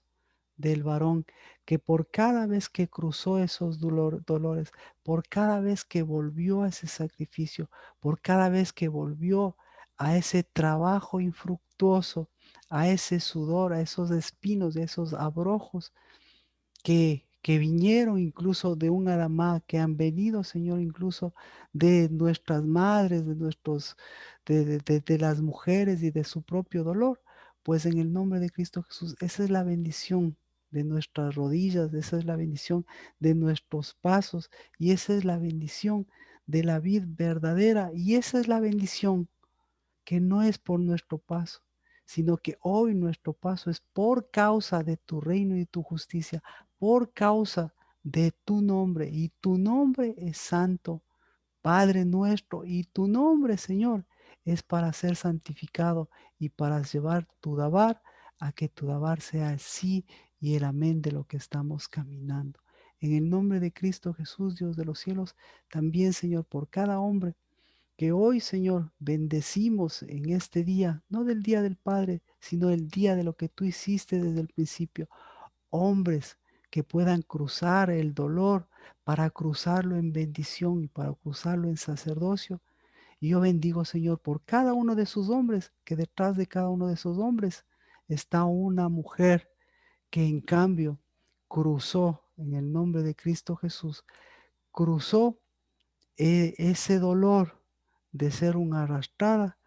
del varón, que por cada vez que cruzó esos dolores, por cada vez que volvió a ese sacrificio, por cada vez que volvió a ese trabajo infructuoso, a ese sudor, a esos espinos, a esos abrojos que vinieron incluso de un Adamá, que han venido, Señor, incluso de nuestras madres, de las mujeres y de su propio dolor, pues en el nombre de Cristo Jesús, esa es la bendición de nuestras rodillas, esa es la bendición de nuestros pasos, y esa es la bendición de la vid verdadera, y esa es la bendición que no es por nuestro paso, sino que hoy nuestro paso es por causa de tu reino y tu justicia, por causa de tu nombre, y tu nombre es santo, Padre nuestro, y tu nombre, Señor, es para ser santificado y para llevar tu dabar a que tu dabar sea el sí y el amén de lo que estamos caminando. En el nombre de Cristo Jesús, Dios de los cielos, también, Señor, por cada hombre que hoy, Señor, bendecimos en este día, no del día del Padre, sino el día de lo que tú hiciste desde el principio. Hombres que puedan cruzar el dolor para cruzarlo en bendición y para cruzarlo en sacerdocio. Y yo bendigo, Señor, por cada uno de esos hombres, que detrás de cada uno de esos hombres está una mujer que en cambio cruzó en el nombre de Cristo Jesús, cruzó ese dolor de ser una arrastrada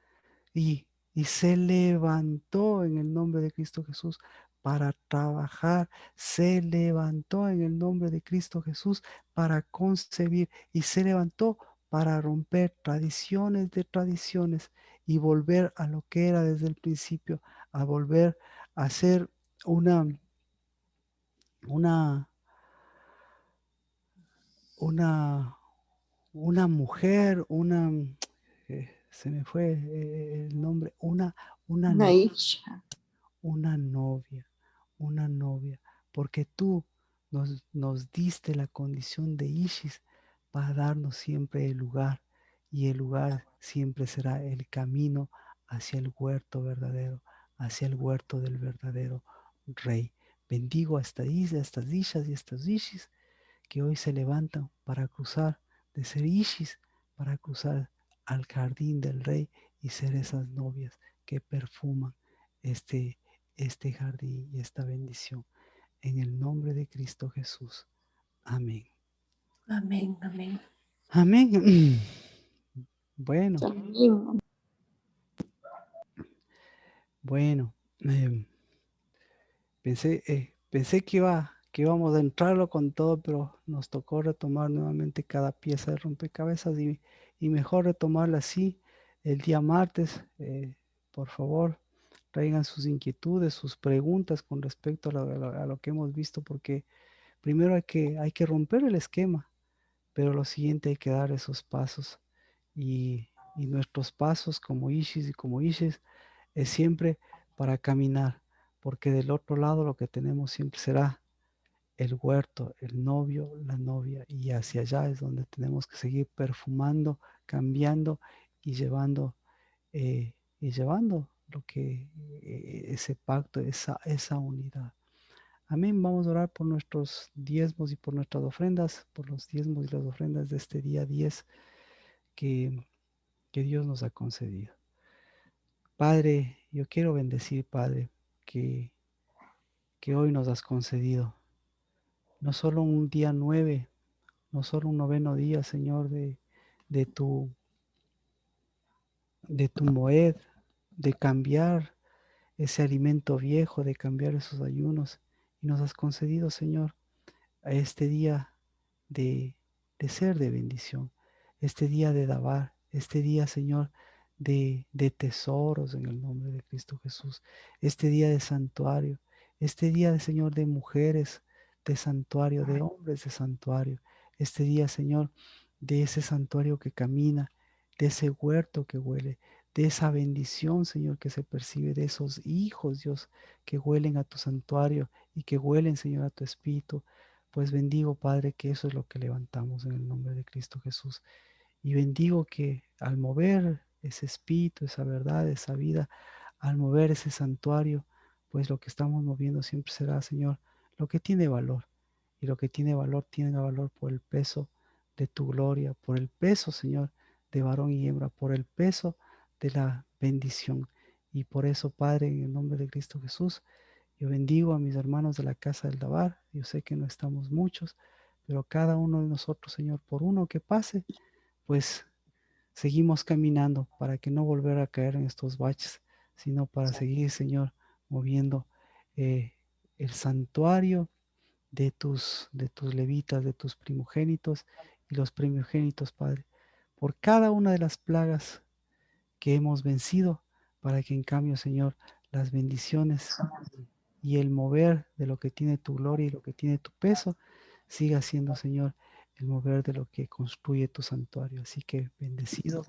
y, y se levantó en el nombre de Cristo Jesús para trabajar, se levantó en el nombre de Cristo Jesús para concebir y se levantó para romper tradiciones de tradiciones y volver a lo que era desde el principio, a volver a ser una, una, una, una mujer, se me fue el nombre, una Naisha. una novia, porque tú nos diste la condición de Ishis para darnos siempre el lugar, y el lugar siempre será el camino hacia el huerto verdadero, hacia el huerto del verdadero Rey. Bendigo a esta isla, a estas Ishas y a estos Ishis que hoy se levantan para cruzar, de ser Ishis, para cruzar al jardín del Rey y ser esas novias que perfuman este jardín y esta bendición. En el nombre de Cristo Jesús. Amén. Amén, amén. Amén. Bueno, Salim. bueno. Pensé que íbamos a entrarlo con todo, pero nos tocó retomar nuevamente cada pieza de rompecabezas y mejor retomarla así el día martes. Por favor, traigan sus inquietudes, sus preguntas con respecto a lo que hemos visto, porque primero hay que romper el esquema, pero lo siguiente hay que dar esos pasos. Y nuestros pasos como Ishis y como Ishes es siempre para caminar, porque del otro lado lo que tenemos siempre será el huerto, el novio, la novia, y hacia allá es donde tenemos que seguir perfumando, cambiando y llevando lo que ese pacto, esa unidad. Amén. Vamos a orar por nuestros diezmos y por nuestras ofrendas, por los diezmos y las ofrendas de este día 10 que Dios nos ha concedido. Padre, yo quiero bendecir, Padre, que hoy nos has concedido. No solo un día 9, no solo un noveno día, Señor, de tu moed, de cambiar ese alimento viejo, de cambiar esos ayunos. Y nos has concedido, Señor, a este día de ser de bendición, este día de dabar, este día, Señor, de tesoros en el nombre de Cristo Jesús, este día de santuario, este día de, Señor, de mujeres de santuario, de hombres de santuario, este día, Señor, de ese santuario que camina, de ese huerto que huele, de esa bendición, Señor, que se percibe, de esos hijos, Dios, que huelen a tu santuario y que huelen, Señor, a tu espíritu. Pues bendigo, Padre, que eso es lo que levantamos en el nombre de Cristo Jesús. Y bendigo que al mover ese espíritu, esa verdad, esa vida, al mover ese santuario, pues lo que estamos moviendo siempre será, Señor, lo que tiene valor. Y lo que tiene valor por el peso de tu gloria, por el peso, Señor, de varón y hembra, por el peso de la bendición. Y por eso, Padre, en el nombre de Cristo Jesús, yo bendigo a mis hermanos de la casa del Dabar. Yo sé que no estamos muchos, pero cada uno de nosotros, Señor, por uno que pase, pues seguimos caminando para que no volver a caer en estos baches, sino para seguir, Señor, moviendo eh, el santuario de tus levitas, de tus primogénitos y los primogénitos, Padre, por cada una de las plagas que hemos vencido, para que en cambio, Señor, las bendiciones y el mover de lo que tiene tu gloria y lo que tiene tu peso, siga siendo, Señor, el mover de lo que construye tu santuario. Así que bendecido,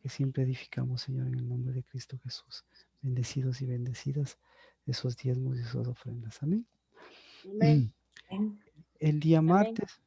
que siempre edificamos, Señor, en el nombre de Cristo Jesús. Bendecidos y bendecidas esos diezmos y esas ofrendas. Amén. Amén. El día Amén. martes